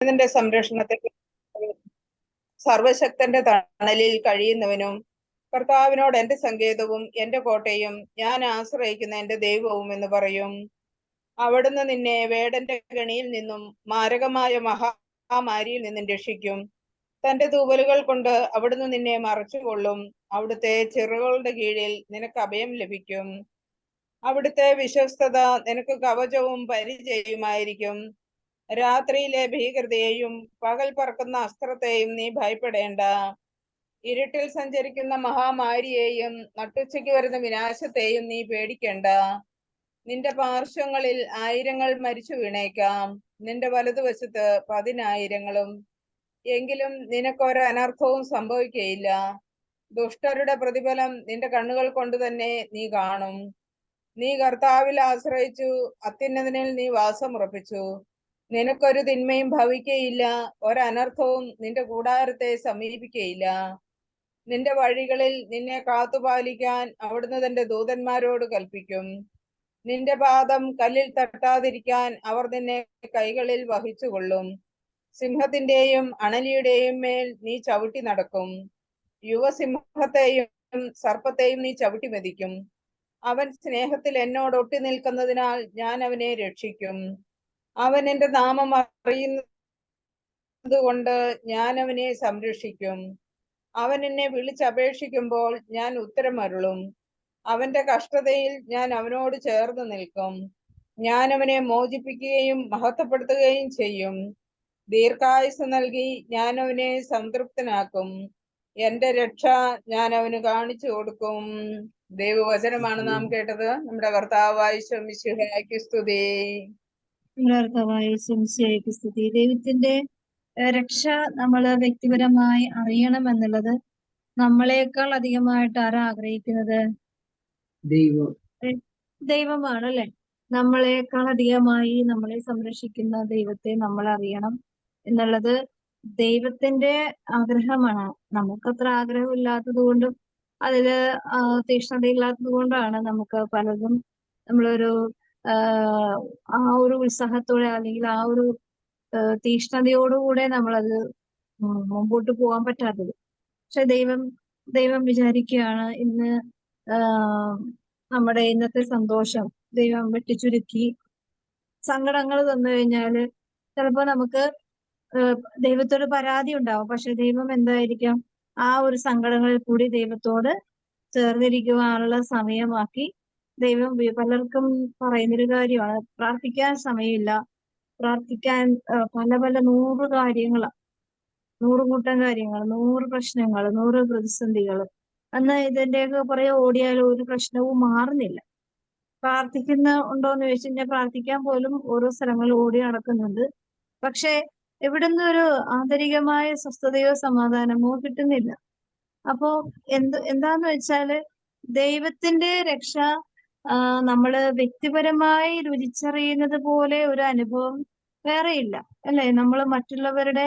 നിന്റെ സംരക്ഷണത്തെ സർവശക്തന്റെ തണലിൽ കഴിയുന്നവനും കർത്താവിനോട് എന്റെ സങ്കേതവും എന്റെ കോട്ടയും ഞാൻ ആശ്രയിക്കുന്ന എന്റെ ദൈവവും എന്ന് പറയും. അവിടുന്ന് നിന്നെ വേടന്റെ കെണിയിൽ നിന്നും മാരകമായ മഹാമാരിയിൽ നിന്നും രക്ഷിക്കും. തന്റെ തൂവലുകൾ കൊണ്ട് അവിടുന്ന് നിന്നെ മറച്ചുകൊള്ളും. അവിടുത്തെ ചിറകുകളുടെ കീഴിൽ നിനക്ക് അഭയം ലഭിക്കും. അവിടുത്തെ വിശ്വസ്തത നിനക്ക് കവചവും പരിചയവുമായിരിക്കും. രാത്രിയിലെ ഭീകരതയെയും പകൽ പറക്കുന്ന അസ്ത്രത്തെയും നീ ഭയപ്പെടേണ്ട. ഇരുട്ടിൽ സഞ്ചരിക്കുന്ന മഹാമാരിയെയും നട്ടുച്ചയ്ക്ക് വരുന്ന വിനാശത്തെയും നീ പേടിക്കേണ്ട. നിന്റെ പാർശ്വങ്ങളിൽ 1000 മരിച്ചു വീണേക്കാം, നിന്റെ വലതുവശത്ത് 10,000. എങ്കിലും നിനക്കൊരു അനർത്ഥവും സംഭവിക്കയില്ല. ദുഷ്ടരുടെ പ്രതിഫലം നിന്റെ കണ്ണുകൾ കൊണ്ട് തന്നെ നീ കാണും. നീ കർത്താവിൽ ആശ്രയിച്ചു, അത്യുന്നതനിൽ നീ വാസമുറപ്പിച്ചു. നിനക്കൊരു തിന്മയും ഭവിക്കയില്ല, ഒരനർത്ഥവും നിന്റെ കൂടാരത്തെ സമീപിക്കയില്ല. നിന്റെ വഴികളിൽ നിന്നെ കാത്തുപാലിക്കാൻ അവിടുന്ന് തന്റെ ദൂതന്മാരോട് കൽപ്പിക്കും. നിന്റെ പാദം കല്ലിൽ തട്ടാതിരിക്കാൻ അവർ നിന്നെ കൈകളിൽ വഹിച്ചുകൊള്ളും. സിംഹത്തിന്റെയും അണലിയുടെയും മേൽ നീ ചവിട്ടി നടക്കും. യുവസിംഹത്തെയും സർപ്പത്തെയും നീ ചവിട്ടി മെതിക്കും. അവൻ സ്നേഹത്തിൽ എന്നോട് ഒട്ടി നിൽക്കുന്നതിനാൽ ഞാൻ അവനെ രക്ഷിക്കും. അവൻ എന്റെ നാമം അറിയുന്നത് കൊണ്ട് ഞാൻ അവനെ സംരക്ഷിക്കും. അവൻ എന്നെ വിളിച്ചപേക്ഷിക്കുമ്പോൾ ഞാൻ ഉത്തരമരുളും. അവന്റെ കഷ്ടതയിൽ ഞാൻ അവനോട് ചേർന്ന് നിൽക്കും. ഞാൻ അവനെ മോചിപ്പിക്കുകയും മഹത്വപ്പെടുത്തുകയും ചെയ്യും. ദീർഘായുസ് നൽകി ഞാൻ അവനെ സംതൃപ്തനാക്കും. എന്റെ രക്ഷ ഞാൻ അവന് കാണിച്ചു കൊടുക്കും. ദൈവവചനമാണ് നാം കേട്ടത്. നമ്മുടെ കർത്താവായ മിശിഹായ്ക്ക് സ്തുതി. സ്തുതി. ദൈവത്തിന്റെ രക്ഷ നമ്മൾ വ്യക്തിപരമായി അറിയണം എന്നുള്ളത് നമ്മളെക്കാൾ അധികമായിട്ട് ആരാ ആഗ്രഹിക്കുന്നത്? ദൈവമാണ് അല്ലെ. നമ്മളെക്കാൾ അധികമായി നമ്മളെ സംരക്ഷിക്കുന്ന ദൈവത്തെ നമ്മൾ അറിയണം എന്നുള്ളത് ദൈവത്തിന്റെ ആഗ്രഹമാണ്. നമുക്കത്ര ആഗ്രഹമില്ലാത്തത് കൊണ്ടും അതില് തീക്ഷ്ണതയില്ലാത്തത് കൊണ്ടാണ് നമുക്ക് പലതും നമ്മളൊരു ആ ഒരു ഉത്സാഹത്തോടെ അല്ലെങ്കിൽ ആ ഒരു തീക്ഷ്ണതയോടുകൂടെ നമ്മളത് മുമ്പോട്ട് പോകാൻ പറ്റാത്തത്. പക്ഷെ ദൈവം വിചാരിക്കുകയാണ് ഇന്ന് നമ്മുടെ ഇന്നത്തെ സന്തോഷം ദൈവം വെട്ടിച്ചുരുക്കി സങ്കടങ്ങൾ തന്നു കഴിഞ്ഞാല് ചിലപ്പോ നമുക്ക് ദൈവത്തോട് പരാതി ഉണ്ടാവും. പക്ഷെ ദൈവം എന്തായിരിക്കാം ആ ഒരു സങ്കടങ്ങളിൽ കൂടി ദൈവത്തോട് ചേർന്നിരിക്കുവാനുള്ള സമയമാക്കി ദൈവം പലർക്കും പറയുന്നൊരു കാര്യമാണ്, പ്രാർത്ഥിക്കാൻ സമയമില്ല, പ്രാർത്ഥിക്കാൻ പല പല 100 കാര്യങ്ങളാണ്, 100 കൂട്ടം കാര്യങ്ങൾ, 100 പ്രശ്നങ്ങൾ, 100 പ്രതിസന്ധികൾ. അന്ന് ഇതിന്റെയൊക്കെ പുറകെ ഓടിയാലും ഒരു പ്രശ്നവും മാറുന്നില്ല. പ്രാർത്ഥിക്കുന്ന ഉണ്ടോന്ന് ചോദിച്ചു കഴിഞ്ഞാൽ പ്രാർത്ഥിക്കാൻ പോലും ഓരോ സ്ഥലങ്ങളിൽ ഓടി നടക്കുന്നുണ്ട്. പക്ഷെ എവിടുന്ന് ഒരു ആന്തരികമായ സ്വസ്ഥതയോ സമാധാനമോ കിട്ടുന്നില്ല. അപ്പോ എന്താന്ന് വെച്ചാല് ദൈവത്തിന്റെ രക്ഷ നമ്മള് വ്യക്തിപരമായി രുചിച്ചറിയുന്നത് പോലെ ഒരു അനുഭവം വേറെയില്ല അല്ലെ. നമ്മൾ മറ്റുള്ളവരുടെ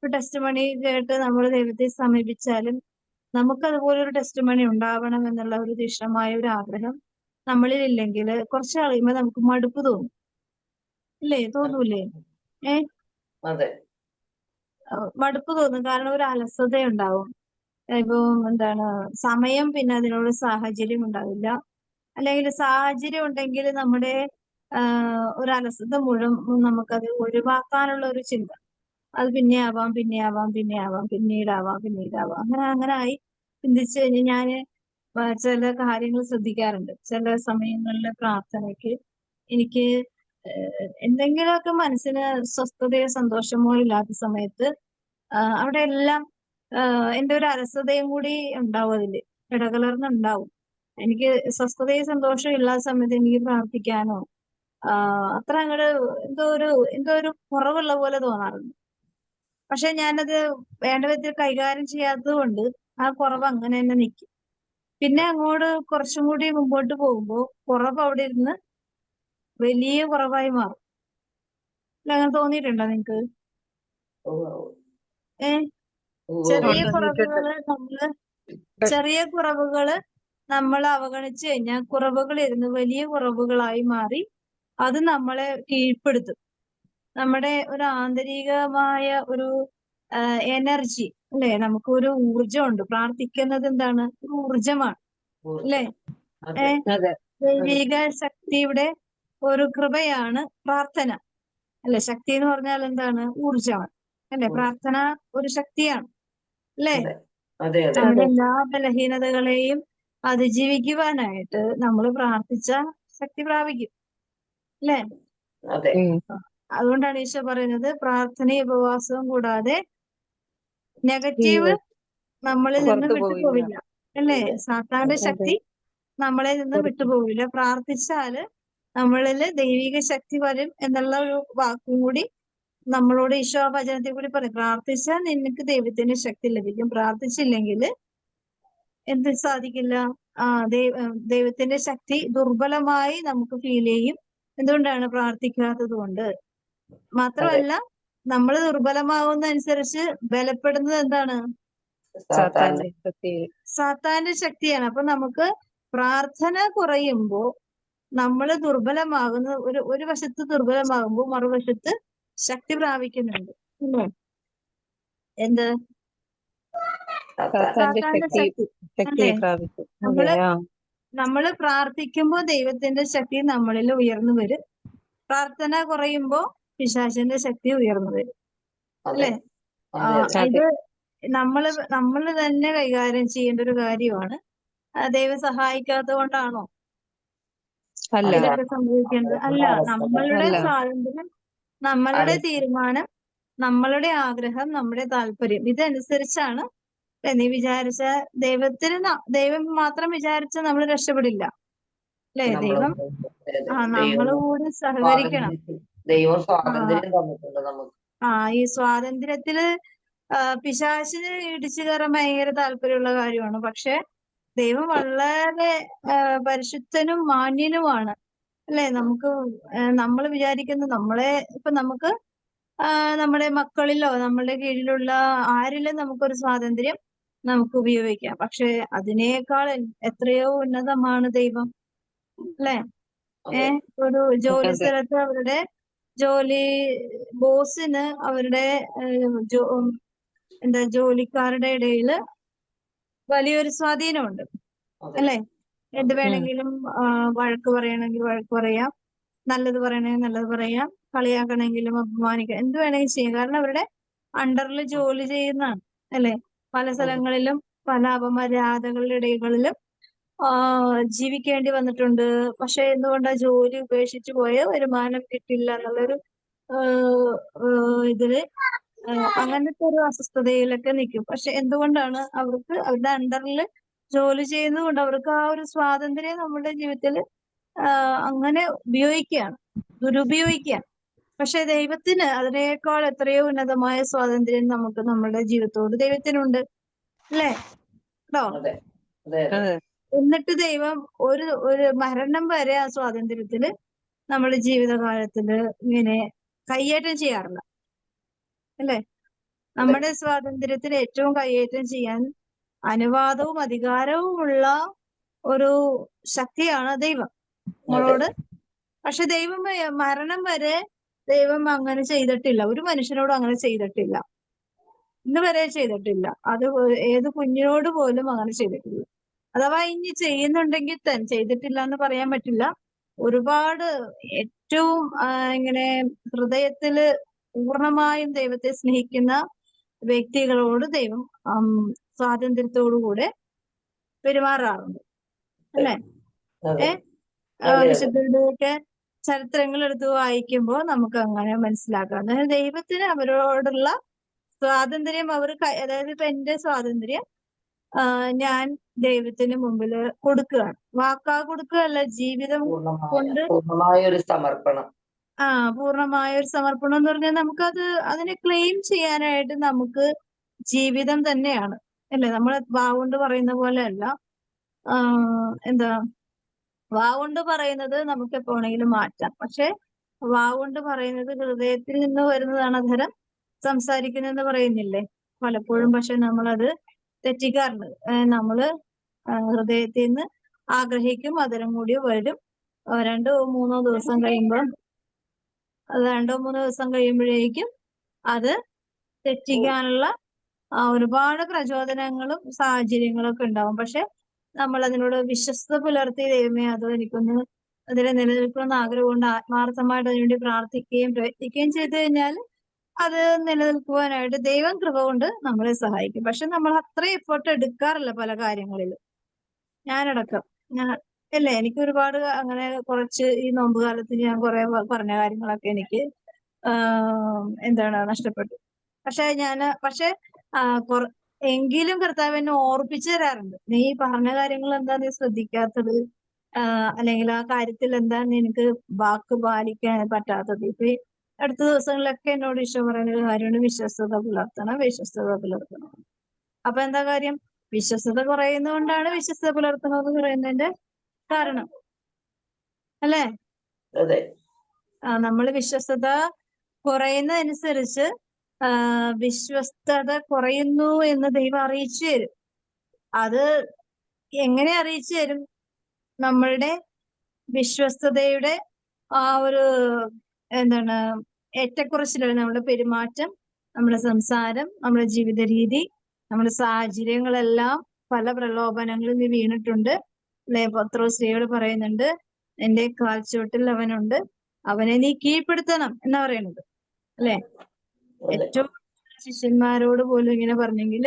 ടെസ്റ്റ് മണി കേട്ട് നമ്മൾ ദൈവത്തെ സമീപിച്ചാലും നമുക്കതുപോലെ ഒരു ടെസ്റ്റ് മണി ഉണ്ടാവണം എന്നുള്ള ഒരു തീക്ഷ്ണമായ ഒരു ആഗ്രഹം നമ്മളിൽ ഇല്ലെങ്കിൽ കുറച്ച് കഴിയുമ്പോൾ നമുക്ക് മടുപ്പ് തോന്നും, ഇല്ലേ? തോന്നൂലേ? മടുപ്പ് തോന്നും. കാരണം ഒരു അലസത ഉണ്ടാവും. ഇപ്പൊ എന്താണ് സമയം, പിന്നെ അതിനുള്ള സാഹചര്യം ഉണ്ടാവില്ല. അല്ലെങ്കിൽ സാഹചര്യം ഉണ്ടെങ്കിൽ നമ്മുടെ ഒരു അലസത മുഴുവൻ നമുക്കത് ഒഴിവാക്കാനുള്ള ഒരു ചിന്ത, അത് പിന്നെ ആവാം പിന്നീടാവാം അങ്ങനെ ആയി ചിന്തിച്ചു കഴിഞ്ഞാൽ ഞാന് ചില കാര്യങ്ങൾ ശ്രദ്ധിക്കാറുണ്ട്. ചില സമയങ്ങളിലെ പ്രാർത്ഥനയ്ക്ക് എനിക്ക് എന്തെങ്കിലുമൊക്കെ മനസ്സിന് സ്വസ്ഥതയോ സന്തോഷമോ ഇല്ലാത്ത സമയത്ത് അവിടെ എല്ലാം എന്റെ ഒരു അലസതയും കൂടി ഉണ്ടാവും, അതില് ഇടകലർന്നുണ്ടാവും. എനിക്ക് സ്വസ്ഥതയും സന്തോഷവും ഇല്ലാത്ത സമയത്ത് എനിക്ക് പ്രാർത്ഥിക്കാനോ അത്ര അങ്ങോട്ട് എന്തോ ഒരു കുറവുള്ള പോലെ തോന്നാറുണ്ട്. പക്ഷെ ഞാനത് വേണ്ട വിധത്തിൽ കൈകാര്യം ചെയ്യാത്തത് കൊണ്ട് ആ കുറവ് അങ്ങനെ തന്നെ നിൽക്കും. പിന്നെ അങ്ങോട്ട് കുറച്ചും കൂടി മുമ്പോട്ട് പോകുമ്പോ കുറവ് അവിടെ ഇരുന്ന് വലിയ കുറവായി മാറും. അങ്ങനെ തോന്നിയിട്ടുണ്ടോ നിങ്ങക്ക്? ചെറിയ കുറവുകള് നമ്മൾ അവഗണിച്ചു കഴിഞ്ഞാൽ കുറവുകൾ ഇരുന്ന് വലിയ കുറവുകളായി മാറി അത് നമ്മളെ കീഴ്പ്പെടുത്തും. നമ്മുടെ ഒരു ആന്തരികമായ ഒരു എനർജി അല്ലെ, നമുക്ക് ഒരു ഊർജമുണ്ട്. പ്രാർത്ഥിക്കുന്നത് എന്താണ്? ഒരു ഊർജമാണ് അല്ലെ. അതെ അതെ ദൈവിക ശക്തിയുടെ ഒരു കൃപയാണ് പ്രാർത്ഥന അല്ലെ. ശക്തി എന്ന് പറഞ്ഞാൽ എന്താണ്? ഊർജമാണ് അല്ലെ. പ്രാർത്ഥന ഒരു ശക്തിയാണ് അല്ലെ. അതെ അതെ അതെ നമ്മുടെ എല്ലാ ബലഹീനതകളെയും അതിജീവിക്കുവാനായിട്ട് നമ്മൾ പ്രാർത്ഥിച്ച ശക്തി പ്രാപിക്കും അല്ലെ. അതെ അതുകൊണ്ടാണ് ഈശോ പറയുന്നത് പ്രാർത്ഥനയും ഉപവാസവും കൂടാതെ നെഗറ്റീവ് നമ്മളിൽ നിന്ന് പുറത്തു വിട്ടുപോവില്ല അല്ലെ. അതെ. സാത്താന്റെ ശക്തി നമ്മളിൽ നിന്ന് വിട്ടുപോവില്ല. പ്രാർത്ഥിച്ചാല് നമ്മളില് ദൈവിക ശക്തി വരും എന്നുള്ള ഒരു വാക്കും കൂടി നമ്മളോട് ഈശോ ആ വചനത്തിൽ കൂടി പറയും. പ്രാർത്ഥിച്ചാൽ നിനക്ക് ദൈവത്തിന്റെ ശക്തി ലഭിക്കും, പ്രാർത്ഥിച്ചില്ലെങ്കിൽ എന്ത് സാധിക്കില്ല? ദൈവത്തിന്റെ ശക്തി ദുർബലമായി നമുക്ക് ഫീൽ ചെയ്യും. എന്തുകൊണ്ടാണ്? പ്രാർത്ഥിക്കാത്തത് കൊണ്ട്. മാത്രമല്ല നമ്മൾ ദുർബലമാവുന്ന അനുസരിച്ച് ബലപ്പെടുന്നത് എന്താണ്? സാത്താന്റെ സാത്താന്റെ ശക്തിയാണ്. അപ്പൊ നമുക്ക് പ്രാർത്ഥന കുറയുമ്പോ നമ്മൾ ദുർബലമാകുന്ന ഒരു വശത്ത് ദുർബലമാകുമ്പോൾ മറുവശത്ത് ശക്തി പ്രാപിക്കുന്നുണ്ട്. എന്ത്? സാത്താന്റെ ശക്തി അല്ലേ. നമ്മള് പ്രാർത്ഥിക്കുമ്പോ ദൈവത്തിന്റെ ശക്തി നമ്മളിൽ ഉയർന്നു വരും. പ്രാർത്ഥന കുറയുമ്പോ പിശാചിന്റെ ശക്തി ഉയർന്നു വരും അല്ലെ. ഇത് നമ്മള് തന്നെ കൈകാര്യം ചെയ്യേണ്ട ഒരു കാര്യമാണ്. ദൈവം സഹായിക്കാത്തത് കൊണ്ടാണോ ഇതൊക്കെ സംഭവിക്കേണ്ടത്? അല്ല. നമ്മളുടെ സ്വാതന്ത്ര്യം, നമ്മളുടെ തീരുമാനം, നമ്മളുടെ ആഗ്രഹം, നമ്മുടെ താല്പര്യം ഇതനുസരിച്ചാണ്. നീ വിചാരിച്ച ദൈവം മാത്രം വിചാരിച്ച നമ്മൾ രക്ഷപ്പെടില്ല അല്ലെ. ദൈവം നമ്മള് കൂടി സഹകരിക്കണം. ദൈവം സ്വാതന്ത്ര്യം തന്നിട്ടുണ്ട് നമുക്ക്. ഈ സ്വാതന്ത്ര്യത്തില് പിശാചിന് ഇടിച്ചു കയറാൻ ഭയങ്കര താല്പര്യമുള്ള കാര്യമാണ്. പക്ഷെ ദൈവം വളരെ പരിശുദ്ധനും മാന്യനുമാണ് അല്ലെ. നമുക്ക് നമ്മൾ വിചാരിക്കുന്നു ഇപ്പൊ നമുക്ക് നമ്മുടെ മക്കളിലോ നമ്മുടെ കീഴിലുള്ള ആരിലും നമുക്കൊരു സ്വാതന്ത്ര്യം നമുക്ക് ഉപയോഗിക്കാം. പക്ഷെ അതിനേക്കാൾ എത്രയോ ഉന്നതമാണ് ദൈവം അല്ലെ. ഒരു ജോലി സ്ഥലത്ത് അവരുടെ ബോസിന് അവരുടെ ജോലിക്കാരുടെ ഇടയില് വലിയൊരു സ്വാധീനമുണ്ട് അല്ലെ. എന്ത് വേണമെങ്കിലും വഴക്ക് പറയണമെങ്കിൽ വഴക്ക് പറയാം, നല്ലത് പറയണമെങ്കിൽ നല്ലത് പറയാം, കളിയാക്കണമെങ്കിലും അപമാനിക്കാം, എന്ത് വേണമെങ്കിലും ചെയ്യാം. കാരണം അവരുടെ അണ്ടറിൽ ജോലി ചെയ്യുന്നതാണ് അല്ലെ. പല സ്ഥലങ്ങളിലും പല അപമര്യാദകളുടെ ഇടകളിലും ജീവിക്കേണ്ടി വന്നിട്ടുണ്ട്. പക്ഷെ എന്തുകൊണ്ടാ ജോലി ഉപേക്ഷിച്ചു പോയ വരുമാനം കിട്ടില്ല എന്നുള്ളൊരു ഇതില് അങ്ങനത്തെ ഒരു അസ്വസ്ഥതയിലൊക്കെ നിൽക്കും. പക്ഷെ എന്തുകൊണ്ടാണ്? അവർക്ക് അവരുടെ അണ്ടറിൽ ജോലി ചെയ്യുന്നതുകൊണ്ട് അവർക്ക് ആ ഒരു സ്വാതന്ത്ര്യം നമ്മുടെ ജീവിതത്തിൽ അങ്ങനെ ഉപയോഗിക്കുകയാണ്, ദുരുപയോഗിക്കുകയാണ്. പക്ഷെ ദൈവത്തിന് അതിനേക്കാൾ എത്രയോ ഉന്നതമായ സ്വാതന്ത്ര്യം നമുക്ക് നമ്മുടെ ജീവിതത്തോട് ദൈവത്തിനുണ്ട് അല്ലേ കേട്ടോ. എന്നിട്ട് ദൈവം ഒരു മരണം വരെ ആ സ്വാതന്ത്ര്യത്തില് നമ്മുടെ ജീവിതകാലത്തില് ഇങ്ങനെ കയ്യേറ്റം ചെയ്യാറില്ല അല്ലെ. നമ്മുടെ സ്വാതന്ത്ര്യത്തിൽ ഏറ്റവും കയ്യേറ്റം ചെയ്യാൻ അനുവാദവും അധികാരവും ഉള്ള ഒരു ശക്തിയാണ് ദൈവം നമ്മളോട്. പക്ഷെ ദൈവം മരണം വരെ ദൈവം അങ്ങനെ ചെയ്തിട്ടില്ല. ഒരു മനുഷ്യനോടും അങ്ങനെ ചെയ്തിട്ടില്ല, ഇന്ന് വരെ ചെയ്തിട്ടില്ല. അത് ഏത് കുഞ്ഞിനോട് പോലും അങ്ങനെ ചെയ്തിട്ടില്ല. അഥവാ ഇനി ചെയ്യുന്നുണ്ടെങ്കിൽ തന്നെ ചെയ്തിട്ടില്ല എന്ന് പറയാൻ പറ്റില്ല. ഒരുപാട് ഏറ്റവും ഇങ്ങനെ ഹൃദയത്തില് പൂർണ്ണമായും ദൈവത്തെ സ്നേഹിക്കുന്ന വ്യക്തികളോട് ദൈവം സ്വാതന്ത്ര്യത്തോടുകൂടെ പെരുമാറാറുണ്ട് അല്ലെ. വിശുദ്ധരുടെയൊക്കെ ചരിത്രങ്ങൾ എടുത്ത് വായിക്കുമ്പോൾ നമുക്ക് അങ്ങനെ മനസ്സിലാക്കാം. അതായത് ദൈവത്തിന് അവരോടുള്ള സ്വാതന്ത്ര്യം അതായത് ഇപ്പൊ എന്റെ സ്വാതന്ത്ര്യം ഞാൻ ദൈവത്തിന് മുമ്പിൽ കൊടുക്കുകയാണ്. വാക്കാ കൊടുക്കുകയല്ല, ജീവിതം കൊണ്ട് പൂർണ്ണമായ ഒരു സമർപ്പണം. പൂർണ്ണമായ ഒരു സമർപ്പണം എന്ന് പറഞ്ഞാൽ നമുക്കത് അതിനെ ക്ലെയിം ചെയ്യാനായിട്ട് നമുക്ക് ജീവിതം തന്നെയാണ് അല്ലെ. നമ്മൾ വാവുകൊണ്ട് പറയുന്ന പോലെ അല്ല. വാവുകൊണ്ട് പറയുന്നത് നമുക്ക് എപ്പോ വേണമെങ്കിലും മാറ്റാം. പക്ഷെ വാവുകൊണ്ട് പറയുന്നത് ഹൃദയത്തിൽ നിന്ന് വരുന്നതാണ് അധരം സംസാരിക്കുന്നതെന്ന് പറയുന്നില്ലേ പലപ്പോഴും. പക്ഷെ നമ്മളത് തെറ്റിക്കാറുണ്ട്. നമ്മള് ഹൃദയത്തിൽ നിന്ന് ആഗ്രഹിക്കും, അധരം കൂടി വരും. 2-3 ദിവസം കഴിയുമ്പോൾ അത് 2-3 ദിവസം കഴിയുമ്പോഴേക്കും അത് തെറ്റിക്കാനുള്ള ഒരുപാട് പ്രചോദനങ്ങളും സാഹചര്യങ്ങളും ഒക്കെ ഉണ്ടാവും. പക്ഷെ നമ്മൾ അതിനോട് വിശ്വസ്ത പുലർത്തി ദൈവമേ അതോ എനിക്കൊന്ന് അതിൽ നിലനിൽക്കണമെന്ന് ആഗ്രഹമുണ്ട് ആത്മാർത്ഥമായിട്ട് അതിനുവേണ്ടി പ്രാർത്ഥിക്കുകയും പ്രയത്നിക്കുകയും ചെയ്തു കഴിഞ്ഞാൽ അത് നിലനിൽക്കുവാനായിട്ട് ദൈവം കൃപ കൊണ്ട് നമ്മളെ സഹായിക്കും. പക്ഷെ നമ്മൾ അത്രയും എഫേർട്ട് എടുക്കാറില്ല പല കാര്യങ്ങളിലും. ഞാനടക്കം ഇല്ലേ, എനിക്ക് ഒരുപാട് അങ്ങനെ കുറച്ച് ഈ നോമ്പ് കാലത്ത് ഞാൻ കുറെ പറഞ്ഞ കാര്യങ്ങളൊക്കെ എനിക്ക് നഷ്ടപ്പെട്ടു. പക്ഷെ എങ്കിലും കർത്താവ് എന്നെ ഓർപ്പിച്ചു തരാറുണ്ട്, നീ പറഞ്ഞ കാര്യങ്ങൾ എന്താ നീ ശ്രദ്ധിക്കാത്തത്, അല്ലെങ്കിൽ ആ കാര്യത്തിൽ എന്താ നിനക്ക് വാക്ക് പാലിക്കാൻ പറ്റാത്തത്. ഇപ്പൊ ഈ അടുത്ത ദിവസങ്ങളിലൊക്കെ എന്നോട് ഈശോ പറയുന്ന ഒരു കാര്യമാണ് വിശ്വസ്തത പുലർത്തണം. അപ്പൊ എന്താ കാര്യം? വിശ്വസ്തത കുറയുന്നതുകൊണ്ടാണ് വിശ്വസ്തത പുലർത്തണമെന്ന് പറയുന്നതിന്റെ കാരണം, അല്ലേ? അതെ. നമ്മൾ വിശ്വസ്തത കുറയുന്നതനുസരിച്ച് വിശ്വസ്തത കുറയുന്നു എന്ന് ദൈവം അറിയിച്ചു തരും. അത് എങ്ങനെ അറിയിച്ചു തരും? നമ്മളുടെ വിശ്വസ്തതയുടെ ആ ഒരു ഏറ്റക്കുറച്ചിലാണ് നമ്മുടെ പെരുമാറ്റം, നമ്മുടെ സംസാരം, നമ്മുടെ ജീവിത രീതി, നമ്മുടെ സാഹചര്യങ്ങളെല്ലാം പല പ്രലോഭനങ്ങളിൽ നീ വീണിട്ടുണ്ട് അല്ലെ? പത്രോസ്ലിയോട് പറയുന്നുണ്ട്, എന്റെ കാൽച്ചുവട്ടിൽ അവനുണ്ട്, അവനെ നീ കീഴ്പ്പെടുത്തണം എന്നാ പറയുന്നത്, അല്ലെ? ഏറ്റവും ശിഷ്യന്മാരോട് പോലും ഇങ്ങനെ പറഞ്ഞെങ്കിൽ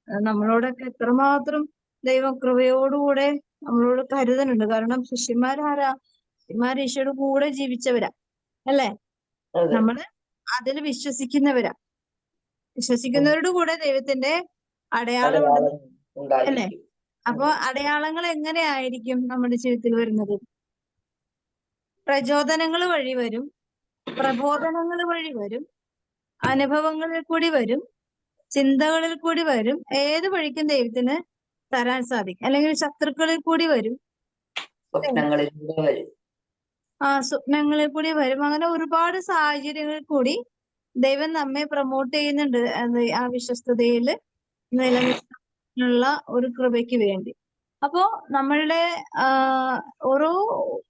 നമ്മളോടൊക്കെ എത്രമാത്രം ദൈവം കൃപയോടുകൂടെ നമ്മളോട് കരുതലുണ്ട്. കാരണം ശിഷ്യന്മാരാരാ? ശിഷ്യന്മാർ ഈശോയുടെ കൂടെ ജീവിച്ചവരാ, അല്ലേ? നമ്മള് അതിൽ വിശ്വസിക്കുന്നവരാ. വിശ്വസിക്കുന്നവരുടെ കൂടെ ദൈവത്തിന്റെ അടയാളം ഉണ്ട്, അല്ലേ? അപ്പൊ അടയാളങ്ങൾ എങ്ങനെയായിരിക്കും നമ്മുടെ ജീവിതത്തിൽ വരുന്നത്? പ്രചോദനങ്ങൾ വഴി വരും, പ്രബോധനങ്ങൾ വഴി വരും, അനുഭവങ്ങളിൽ കൂടി വരും, ചിന്തകളിൽ കൂടി വരും. ഏത് വഴിക്കും ദൈവത്തിന് തരാൻ സാധിക്കും. അല്ലെങ്കിൽ ശത്രുക്കളിൽ കൂടി വരും, സ്വപ്നങ്ങളിൽ കൂടി വരും. അങ്ങനെ ഒരുപാട് സാഹചര്യങ്ങളിൽ കൂടി ദൈവം നമ്മെ പ്രൊമോട്ട് ചെയ്യുന്നുണ്ട് ആ വിശ്വസ്തതയിൽ നിലനിൽക്കാനുള്ള ഒരു കൃപയ്ക്ക് വേണ്ടി. അപ്പോ നമ്മളുടെ ഓരോ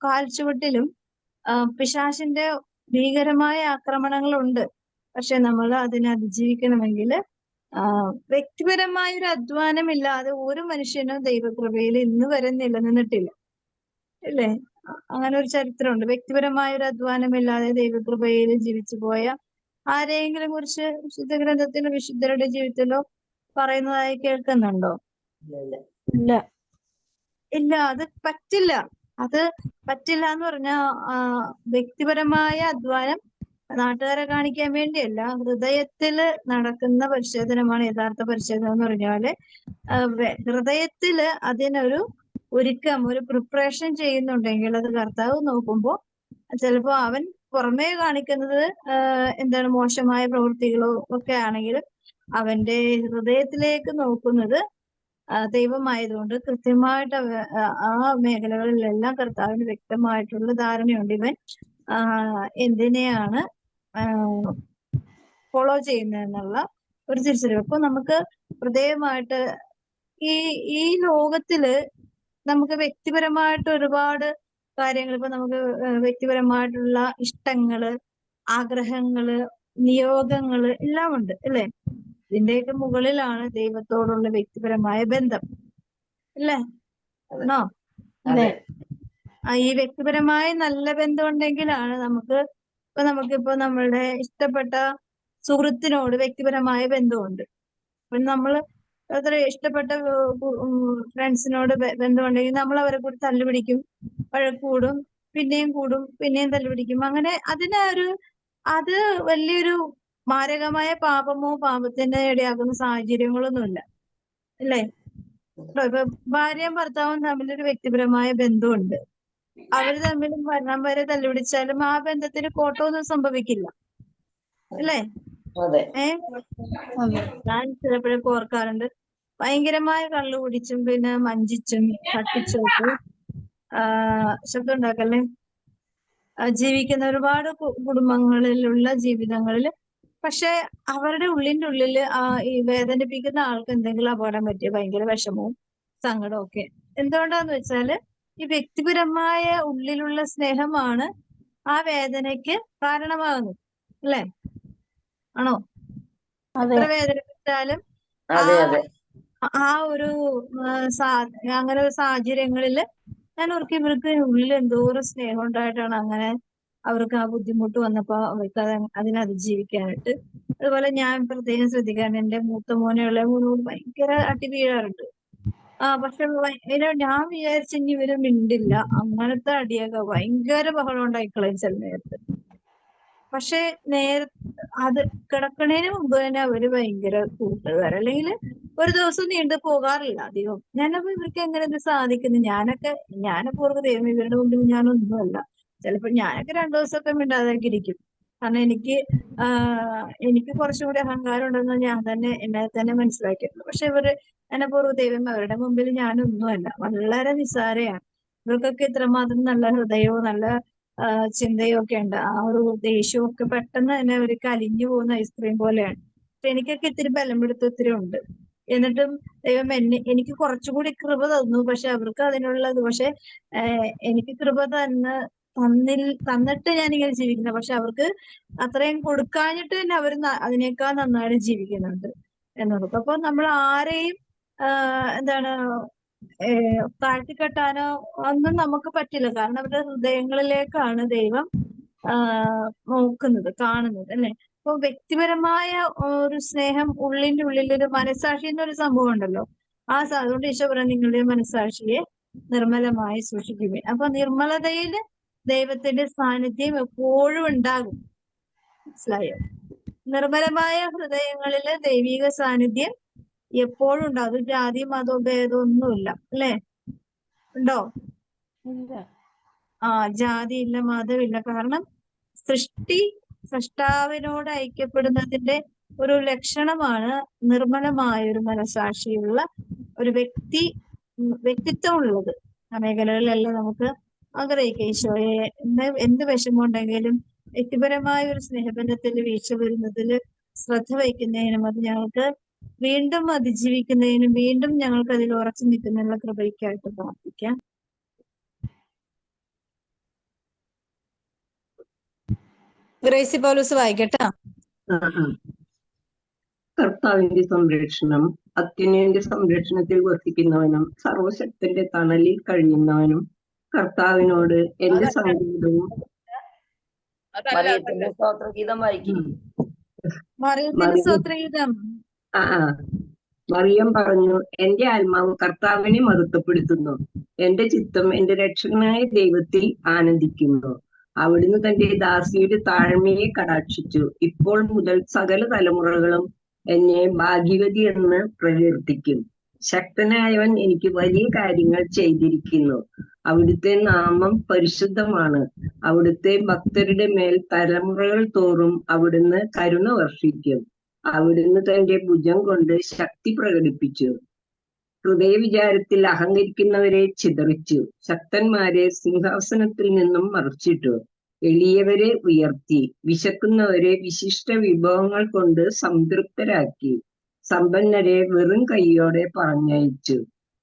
കാൽച്ചുവട്ടിലും പിശാചിന്റെ ഭീകരമായ ആക്രമണങ്ങളുണ്ട്. പക്ഷെ നമ്മൾ അതിനെ അതിജീവിക്കണമെങ്കിൽ വ്യക്തിപരമായ ഒരു അധ്വാനമില്ലാതെ ഒരു മനുഷ്യനും ദൈവകൃപയിൽ ഇന്ന് വരെ നിലനിന്നിട്ടില്ല, ഇല്ലേ? അങ്ങനെ ഒരു ചരിത്രമുണ്ട്. വ്യക്തിപരമായ ഒരു അധ്വാനമില്ലാതെ ദൈവകൃപയിൽ ജീവിച്ചു പോയ ആരെയെങ്കിലും കുറിച്ച് വിശുദ്ധ ഗ്രന്ഥത്തിലോ വിശുദ്ധരുടെ ജീവിതത്തിലോ പറയുന്നതായി കേൾക്കുന്നുണ്ടോ? ഇല്ല, അത് പറ്റില്ല. അത് പറ്റില്ല എന്ന് പറഞ്ഞാൽ വ്യക്തിപരമായ അധ്വാനം നാട്ടുകാരെ കാണിക്കാൻ വേണ്ടിയല്ല, ഹൃദയത്തില് നടക്കുന്ന പരിശോധനമാണ് യഥാർത്ഥ പരിശോധന എന്ന് പറഞ്ഞാല്. ഹൃദയത്തില് അതിനൊരു ഒരുക്കം, ഒരു പ്രിപ്പറേഷൻ ചെയ്യുന്നുണ്ടെങ്കിൽ അത് കർത്താവ് നോക്കുമ്പോ ചിലപ്പോ അവൻ പുറമേ കാണിക്കുന്നത് മോശമായ പ്രവൃത്തികളോ ഒക്കെ ആണെങ്കിലും അവന്റെ ഹൃദയത്തിലേക്ക് നോക്കുന്നത് ദൈവമായതുകൊണ്ട് കൃത്യമായിട്ട് ആ മേഖലകളിലെല്ലാം കർത്താവിന് വ്യക്തമായിട്ടുള്ള ധാരണയുണ്ട്. ഇവൻ എന്തിനെയാണ് ഫോളോ ചെയ്യുന്നതെന്നുള്ള ഒരു തിരിച്ചറിവ്. അപ്പൊ നമുക്ക് ഹൃദയമായിട്ട് ഈ ലോകത്തില് നമുക്ക് വ്യക്തിപരമായിട്ട് ഒരുപാട് കാര്യങ്ങൾ, ഇപ്പൊ നമുക്ക് വ്യക്തിപരമായിട്ടുള്ള ഇഷ്ടങ്ങള്, ആഗ്രഹങ്ങള്, നിയോഗങ്ങള് എല്ലാം ഉണ്ട്, അല്ലേ? ഇതിന്റെയൊക്കെ മുകളിലാണ് ദൈവത്തോടുള്ള വ്യക്തിപരമായ ബന്ധം, അല്ലേ? ആണോ? അല്ലേ? ഈ വ്യക്തിപരമായ നല്ല ബന്ധം ഉണ്ടെങ്കിലാണ് നമുക്കിപ്പോ നമ്മളുടെ ഇഷ്ടപ്പെട്ട സുഹൃത്തിനോട് വ്യക്തിപരമായ ബന്ധമുണ്ട്. അപ്പൊ നമ്മള് അത്ര ഇഷ്ടപ്പെട്ട ഫ്രണ്ട്സിനോട് ബന്ധമുണ്ടെങ്കിൽ നമ്മൾ അവരെ കൂടി തല്ലുപിടിക്കും, വഴക്കൂടും, പിന്നെയും കൂടും, പിന്നെയും തല്ലുപിടിക്കും. അങ്ങനെ അത് വലിയൊരു മാരകമായ പാപമോ പാപത്തിന് ഇടയാക്കുന്ന സാഹചര്യങ്ങളൊന്നുമില്ല, അല്ലേ? ഇപ്പൊ ഭാര്യയും ഭർത്താവും തമ്മിലൊരു വ്യക്തിപരമായ ബന്ധമുണ്ട്. അവര് തമ്മിൽ മരണം വരെ തല്ലുപിടിച്ചാലും ആ ബന്ധത്തിന് കോട്ടമൊന്നും സംഭവിക്കില്ല, അല്ലേ? ഞാൻ ചിലപ്പോഴൊക്കെ ഓർക്കാറുണ്ട്, ഭയങ്കരമായ കള്ളു കുടിച്ചും പിന്നെ മഞ്ചിച്ചും തട്ടിച്ചൊക്കെ ശബ്ദം ഉണ്ടാക്കല്ലേ ജീവിക്കുന്ന ഒരുപാട് കുടുംബങ്ങളിലുള്ള ജീവിതങ്ങളിൽ, പക്ഷെ അവരുടെ ഉള്ളിന്റെ ഉള്ളില് ഈ വേദനിപ്പിക്കുന്ന ആൾക്ക് എന്തെങ്കിലും അപകടം പറ്റിയ ഭയങ്കര വിഷമവും സങ്കടവും ഒക്കെ. എന്തുകൊണ്ടാന്ന് വെച്ചാല് ഈ വ്യക്തിപരമായ ഉള്ളിലുള്ള സ്നേഹമാണ് ആ വേദനയ്ക്ക് കാരണമാകുന്നു. അല്ലേ? ആണോ? അതെ. എത്ര വേദനിപ്പിച്ചാലും ആ അതെ അതെ ആ ഒരു അങ്ങനെ ഒരു സാഹചര്യങ്ങളില് ഞാൻ ഓർക്കും ഇവർക്ക് ഉള്ളിൽ എന്തോരം സ്നേഹം ഉണ്ടായിട്ടാണ് അങ്ങനെ അവർക്ക് ആ ബുദ്ധിമുട്ട് വന്നപ്പോ അവർക്ക് അതിനെ അതിജീവിക്കാനായിട്ട്. അതുപോലെ ഞാൻ പ്രത്യേകം ശ്രദ്ധിക്കാറുണ്ട്, എന്റെ മൂത്ത മോനെ ഇളയ മോനോട് ഭയങ്കര അടി വീഴാറുണ്ട്. പക്ഷെ ഞാൻ വിചാരിച്ചു ഇനി ഇവര് മിണ്ടില്ല, അങ്ങനത്തെ അടിയൊക്കെ ഭയങ്കര ബഹളം ഉണ്ടായിക്കളയും ചില നേരത്ത്. പക്ഷെ അത് കിടക്കണേന് മുമ്പ് തന്നെ അവര് ഭയങ്കര കൂട്ടുകാർ, അല്ലെങ്കിൽ ഒരു ദിവസം നീണ്ടു പോകാറില്ല അധികം. ഞാനപ്പോ ഇവർക്ക് എങ്ങനെ ഇത് സാധിക്കുന്നു? ഞാനപ്പോ ഓർക്കും ദൈവം ഇവരുടെ മുമ്പിൽ ഞാനൊന്നുമല്ല. ചിലപ്പോ ഞാനൊക്കെ 2 ദിവസമൊക്കെ മിണ്ടാതൊക്കെ ഇരിക്കും. കാരണം എനിക്ക് കുറച്ചും കൂടി അഹങ്കാരം ഉണ്ടെന്ന് ഞാൻ തന്നെ എന്നെ തന്നെ മനസ്സിലാക്കിയിട്ടുണ്ട്. പക്ഷെ ഞാനപ്പോ ഓർക്കും ദൈവം അവരുടെ മുമ്പിൽ ഞാനൊന്നുമല്ല, വളരെ നിസ്സാരയാണ്. ഇവർക്കൊക്കെ ഇത്രമാത്രം നല്ല ഹൃദയവും നല്ല ചിന്തയും ഒക്കെ ഉണ്ട്. ആ ഒരു ദേഷ്യവും ഒക്കെ പെട്ടെന്ന് തന്നെ അവർക്ക് അലിഞ്ഞു പോകുന്ന ഐസ്ക്രീം പോലെയാണ്. എനിക്കൊക്കെ ഇത്തിരി ബലം പിടുത്തം ഒത്തിരി ഉണ്ട്. എന്നിട്ടും ദൈവം എനിക്ക് കുറച്ചുകൂടി കൃപ തന്നു. പക്ഷെ അവർക്ക് അതിനുള്ളത്, പക്ഷെ എനിക്ക് കൃപ തന്നിട്ട് ഞാനിങ്ങനെ ജീവിക്കുന്നത്. പക്ഷെ അവർക്ക് അത്രയും കൊടുക്കാഞ്ഞിട്ട് തന്നെ അവർ അതിനേക്കാൾ നന്നായിട്ട് ജീവിക്കുന്നുണ്ട് എന്നുള്ളത്. അപ്പൊ നമ്മൾ ആരെയും എന്താണ് താഴ്ത്തിക്കെട്ടാനോ ഒന്നും നമുക്ക് പറ്റില്ല. കാരണം അവരുടെ ഹൃദയങ്ങളിലേക്കാണ് ദൈവം നോക്കുന്നത്, കാണുന്നത്, അല്ലെ? അപ്പൊ വ്യക്തിപരമായ ഒരു സ്നേഹം, ഉള്ളിന്റെ ഉള്ളിൽ ഒരു മനസാക്ഷി എന്നൊരു സംഭവം ഉണ്ടല്ലോ. അതുകൊണ്ട് ഈശോ പറയാം, നിങ്ങളുടെ മനസാക്ഷിയെ നിർമ്മലമായി സൂക്ഷിക്കുക. അപ്പൊ നിർമ്മലതയില് ദൈവത്തിന്റെ സാന്നിധ്യം എപ്പോഴും ഉണ്ടാകും. മനസ്സിലായോ? നിർമ്മലമായ ഹൃദയങ്ങളില് ദൈവിക സാന്നിധ്യം എപ്പോഴും ഉണ്ടാകും. അത് ജാതി മതവും ഭേദവും ഒന്നുമില്ല, അല്ലേ? ഉണ്ടോ? ജാതിയില്ല, മതമില്ല. കാരണം സൃഷ്ടാവിനോട് ഐക്യപ്പെടുന്നതിന്റെ ഒരു ലക്ഷണമാണ് നിർമ്മലമായ ഒരു മനസാക്ഷിയുള്ള ഒരു വ്യക്തിത്വം ഉള്ളത്. ആ മേഖലകളിലെല്ലാം നമുക്ക് ആഗ്രഹിക്കാം ഈശോയെ. എന്ത് വിഷമം ഉണ്ടെങ്കിലും വ്യക്തിപരമായ ഒരു സ്നേഹബന്ധത്തിൽ വീഴ്ച വരുന്നതിൽ ശ്രദ്ധ വയ്ക്കുന്നതിനും അത് ഞങ്ങൾക്ക് വീണ്ടും അതിജീവിക്കുന്നതിനും വീണ്ടും ഞങ്ങൾക്ക് അതിൽ ഉറച്ചു നിൽക്കുന്നതിനുള്ള കൃപയ്ക്കായിട്ട് പ്രാർത്ഥിക്കാം. ഗ്രേസി പൗലോസ് വായിക്കട്ടെ. കർത്താവിന്റെ സംരക്ഷണം. അത്യുന്നതന്റെ സംരക്ഷണത്തിൽ വസിക്കുന്നവനും സർവശക്തന്റെ തണലിൽ കഴിയുന്നവനും കർത്താവിനോട് എന്റെ സംഗീതവും. മറിയത്തിന്റെ സ്തോത്രഗീതം വായിക്കും. മറിയം പറഞ്ഞു, എന്റെ ആത്മാവ് കർത്താവിനെ മഹത്വപ്പെടുത്തുന്നു, എന്റെ ചിത്തം എന്റെ രക്ഷകനായ ദൈവത്തിൽ ആനന്ദിക്കുന്നു. അവിടുന്ന് തന്റെ ദാസിയുടെ താഴ്മയെ കടാക്ഷിച്ചു. ഇപ്പോൾ മുതൽ സകല തലമുറകളും എന്നെ ഭാഗ്യവതി എന്ന് പ്രകീർത്തിക്കും. ശക്തനായവൻ എനിക്ക് വലിയ കാര്യങ്ങൾ ചെയ്തിരിക്കുന്നു. അവിടുത്തെ നാമം പരിശുദ്ധമാണ്. അവിടുത്തെ ഭക്തരുടെ മേൽ തലമുറകൾ തോറും അവിടുന്ന് കരുണ വർഷിക്കും. അവിടുന്ന് തന്റെ ഭുജം കൊണ്ട് ശക്തി പ്രകടിപ്പിച്ചു. ഹൃദയവിചാരത്തിൽ അഹങ്കരിക്കുന്നവരെ ചിതറിച്ചു. ശക്തന്മാരെ സിംഹാസനത്തിൽ നിന്നും മറിച്ചിട്ടു. എളിയവരെ ഉയർത്തി. വിശക്കുന്നവരെ വിശിഷ്ട വിഭവങ്ങൾ കൊണ്ട് സംതൃപ്തരാക്കി. സമ്പന്നരെ വെറും കൈയോടെ പറഞ്ഞയച്ചു.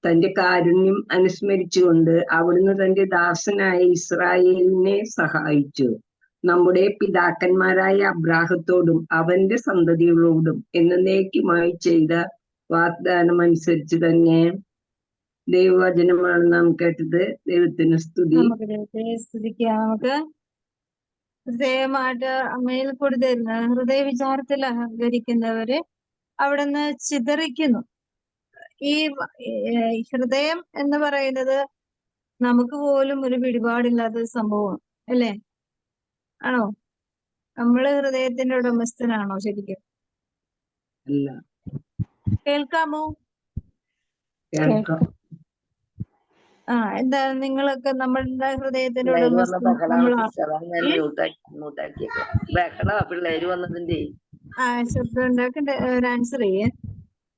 തന്റെ കാരുണ്യം അനുസ്മരിച്ചുകൊണ്ട് അവിടുന്ന് തന്റെ ദാസനായ ഇസ്രായേലിനെ സഹായിച്ചു. നമ്മുടെ പിതാക്കന്മാരായ അബ്രാഹത്തോടും അവന്റെ സന്തതികളോടും എന്നേക്കുമായി ചെയ്ത വാഗ്ദാനം അനുസരിച്ച് തന്നെ. ദൈവവചനമാണ് നാം കേട്ടത്. ദൈവത്തിന് സ്തുതി. നമുക്ക് ഹൃദയമായിട്ട് അമ്മയിൽ കൂടി തരുന്ന ഹൃദയ വിചാരത്തിൽ അഹങ്കരിക്കുന്നവരെ അവിടുന്ന് ചിതറിക്കുന്നു. ഈ ഹൃദയം എന്ന് പറയുന്നത് നമുക്ക് പോലും ഒരു പിടിപാടില്ലാത്ത സംഭവമാണ്, അല്ലേ? ആണോ? നമ്മള് ഹൃദയത്തിന്റെ ഉടമസ്ഥനാണോ ശരിക്കും? അല്ല. കേൾക്കാമോ? കേൾക്കാം. എന്താണ് നിങ്ങളൊക്കെ നമ്മളുടെ ഹൃദയത്തിന്റെ ഉടമസ്ഥൻ നമ്മളാണ്. പിള്ളേര് വന്നതിന്റെ ശബ്ദം ഉണ്ടാക്കണ്ട. ഒരു ആൻസർ ചെയ്യേ.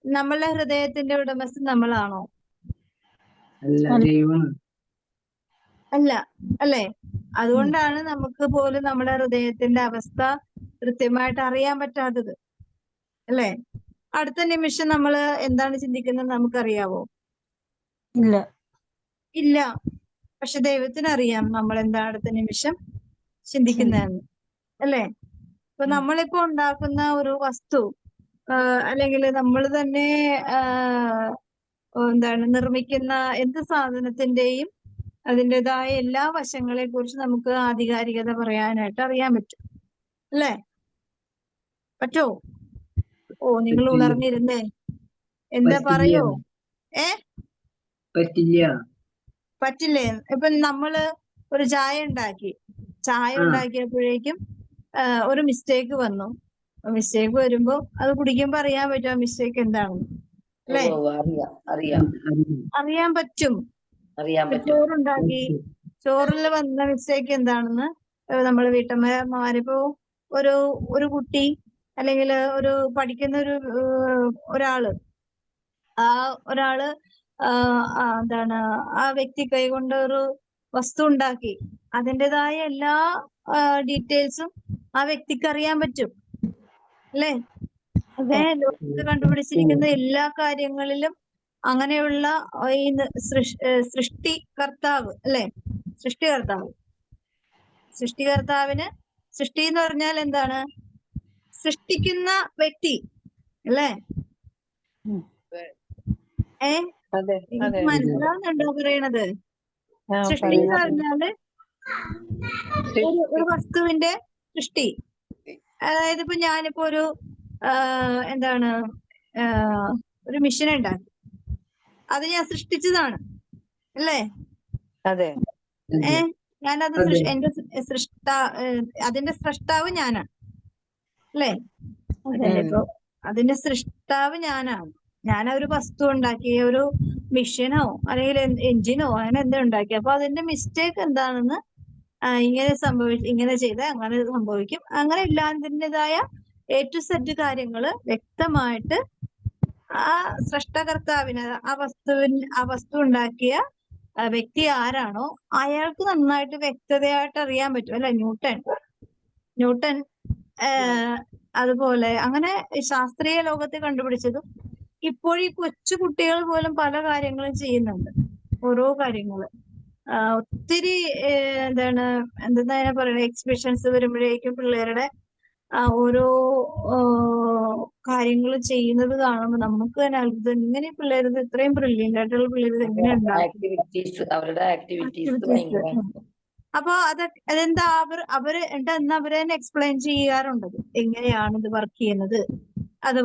നമ്മളുടെ ഹൃദയത്തിന്റെ ഉടമസ്ഥൻ നമ്മളാണോ? അല്ല, അല്ലേ? അതുകൊണ്ടാണ് നമുക്ക് പോലും നമ്മുടെ ഹൃദയത്തിന്റെ അവസ്ഥ കൃത്യമായിട്ട് അറിയാൻ പറ്റാത്തത്, അല്ലേ? അടുത്ത നിമിഷം നമ്മൾ എന്താണ് ചിന്തിക്കുന്നത് നമുക്കറിയാവോ? ഇല്ല. പക്ഷെ ദൈവത്തിന് അറിയാം നമ്മൾ എന്താ അടുത്ത നിമിഷം ചിന്തിക്കുന്നതെന്ന് അല്ലേ? ഇപ്പൊ നമ്മളിപ്പോ ഉണ്ടാക്കുന്ന ഒരു വസ്തു അല്ലെങ്കിൽ നമ്മൾ തന്നെ നിർമ്മിക്കുന്ന എന്ത് സാധനത്തിന്റെയും അതിൻ്റെതായ എല്ലാ വശങ്ങളെ കുറിച്ച് നമുക്ക് ആധികാരികത പറയാനായിട്ട് അറിയാൻ പറ്റും അല്ലേ? പറ്റോ? ഓ, നിങ്ങൾ പറ്റില്ല. ഉണർന്നിരുന്നേ. എന്താ പറ്റില്ല. പറയോ? പറ്റില്ല. പറ്റില്ലേ? ഇപ്പൊ നമ്മള് ഒരു ചായ ഉണ്ടാക്കിയപ്പോഴേക്കും ഒരു മിസ്റ്റേക്ക് വന്നു. മിസ്റ്റേക്ക് വരുമ്പോ അത് കുടിക്കുമ്പോ അറിയാൻ പറ്റും ആ മിസ്റ്റേക്ക് എന്താണെന്ന് അല്ലേ? അറിയാൻ പറ്റും. ചോറുണ്ടാക്കി, ചോറിൽ വന്ന മിസ്റ്റേക്ക് എന്താണെന്ന് നമ്മള് വീട്ടമ്മമാരിപ്പോ ഒരു കുട്ടി അല്ലെങ്കിൽ ഒരു പഠിക്കുന്ന ഒരാള് ആ വ്യക്തി കൈകൊണ്ട് ഒരു വസ്തു ഉണ്ടാക്കി, അതിൻ്റെതായ എല്ലാ ഡീറ്റെയിൽസും ആ വ്യക്തിക്ക് അറിയാൻ പറ്റും അല്ലേ? ലോകത്ത് കണ്ടുപിടിച്ചിരിക്കുന്ന എല്ലാ കാര്യങ്ങളിലും അങ്ങനെയുള്ള ഈ സൃഷ്ടികർത്താവ് അല്ലേ? സൃഷ്ടികർത്താവിന് സൃഷ്ടി എന്ന് പറഞ്ഞാൽ എന്താണ്? സൃഷ്ടിക്കുന്ന വ്യക്തി അല്ലേ? എനിക്ക് മനസ്സിലാവുന്നുണ്ടോ പറയണത്? സൃഷ്ടി എന്ന് പറഞ്ഞാല് ഒരു വസ്തുവിന്റെ സൃഷ്ടി. അതായത് ഇപ്പൊ ഞാനിപ്പോ ഒരു ഒരു മെഷീൻ ഉണ്ടാക്കി, അത് ഞാൻ സൃഷ്ടിച്ചതാണ് അല്ലേ? ഞാനത് അതിന്റെ സൃഷ്ടാവ് ഞാനാണ് അല്ലേ? ഇപ്പൊ അതിന്റെ സൃഷ്ടാവ് ഞാനാണ്. ഞാനൊരു വസ്തു ഉണ്ടാക്കി, ഒരു മെഷീനോ അല്ലെങ്കിൽ എഞ്ചിനോ അങ്ങനെ എന്താ ഉണ്ടാക്കി. അപ്പൊ അതിന്റെ മിസ്റ്റേക്ക് എന്താണെന്ന് ഇങ്ങനെ ചെയ്താൽ അങ്ങനെ സംഭവിക്കും, അങ്ങനെ ഇല്ലാതിൻ്റെതായ A to Z കാര്യങ്ങള് വ്യക്തമായിട്ട് ആ സൃഷ്ടകർത്താവിന് ആ വസ്തു ഉണ്ടാക്കിയ വ്യക്തി ആരാണോ അയാൾക്ക് നന്നായിട്ട് വ്യക്തതയായിട്ട് അറിയാൻ പറ്റും അല്ലെ? ന്യൂട്ടൻ അതുപോലെ അങ്ങനെ ശാസ്ത്രീയ ലോകത്ത് കണ്ടുപിടിച്ചതും ഇപ്പോൾ ഈ കൊച്ചു കുട്ടികൾ പോലും പല കാര്യങ്ങളും ചെയ്യുന്നുണ്ട്. ഓരോ കാര്യങ്ങള് ഒത്തിരി എന്താണ് പറയുന്നത്, എക്സിബിഷൻസ് വരുമ്പോഴേക്കും പിള്ളേരുടെ ഓരോ കാര്യങ്ങൾ ചെയ്യുന്നത് കാണുമ്പോൾ നമുക്ക് തന്നെ അത്ഭുതം. ഇങ്ങനെ പിള്ളേർ ഇത്രയും ബ്രില്യൻ്റ് ആയിട്ടുള്ള പിള്ളേർ എങ്ങനെ അപ്പൊ അതെന്താ അവര് അവരെ തന്നെ എക്സ്പ്ലെയിൻ ചെയ്യാറുണ്ട് എങ്ങനെയാണ് ഇത് വർക്ക് ചെയ്യുന്നത്, അത്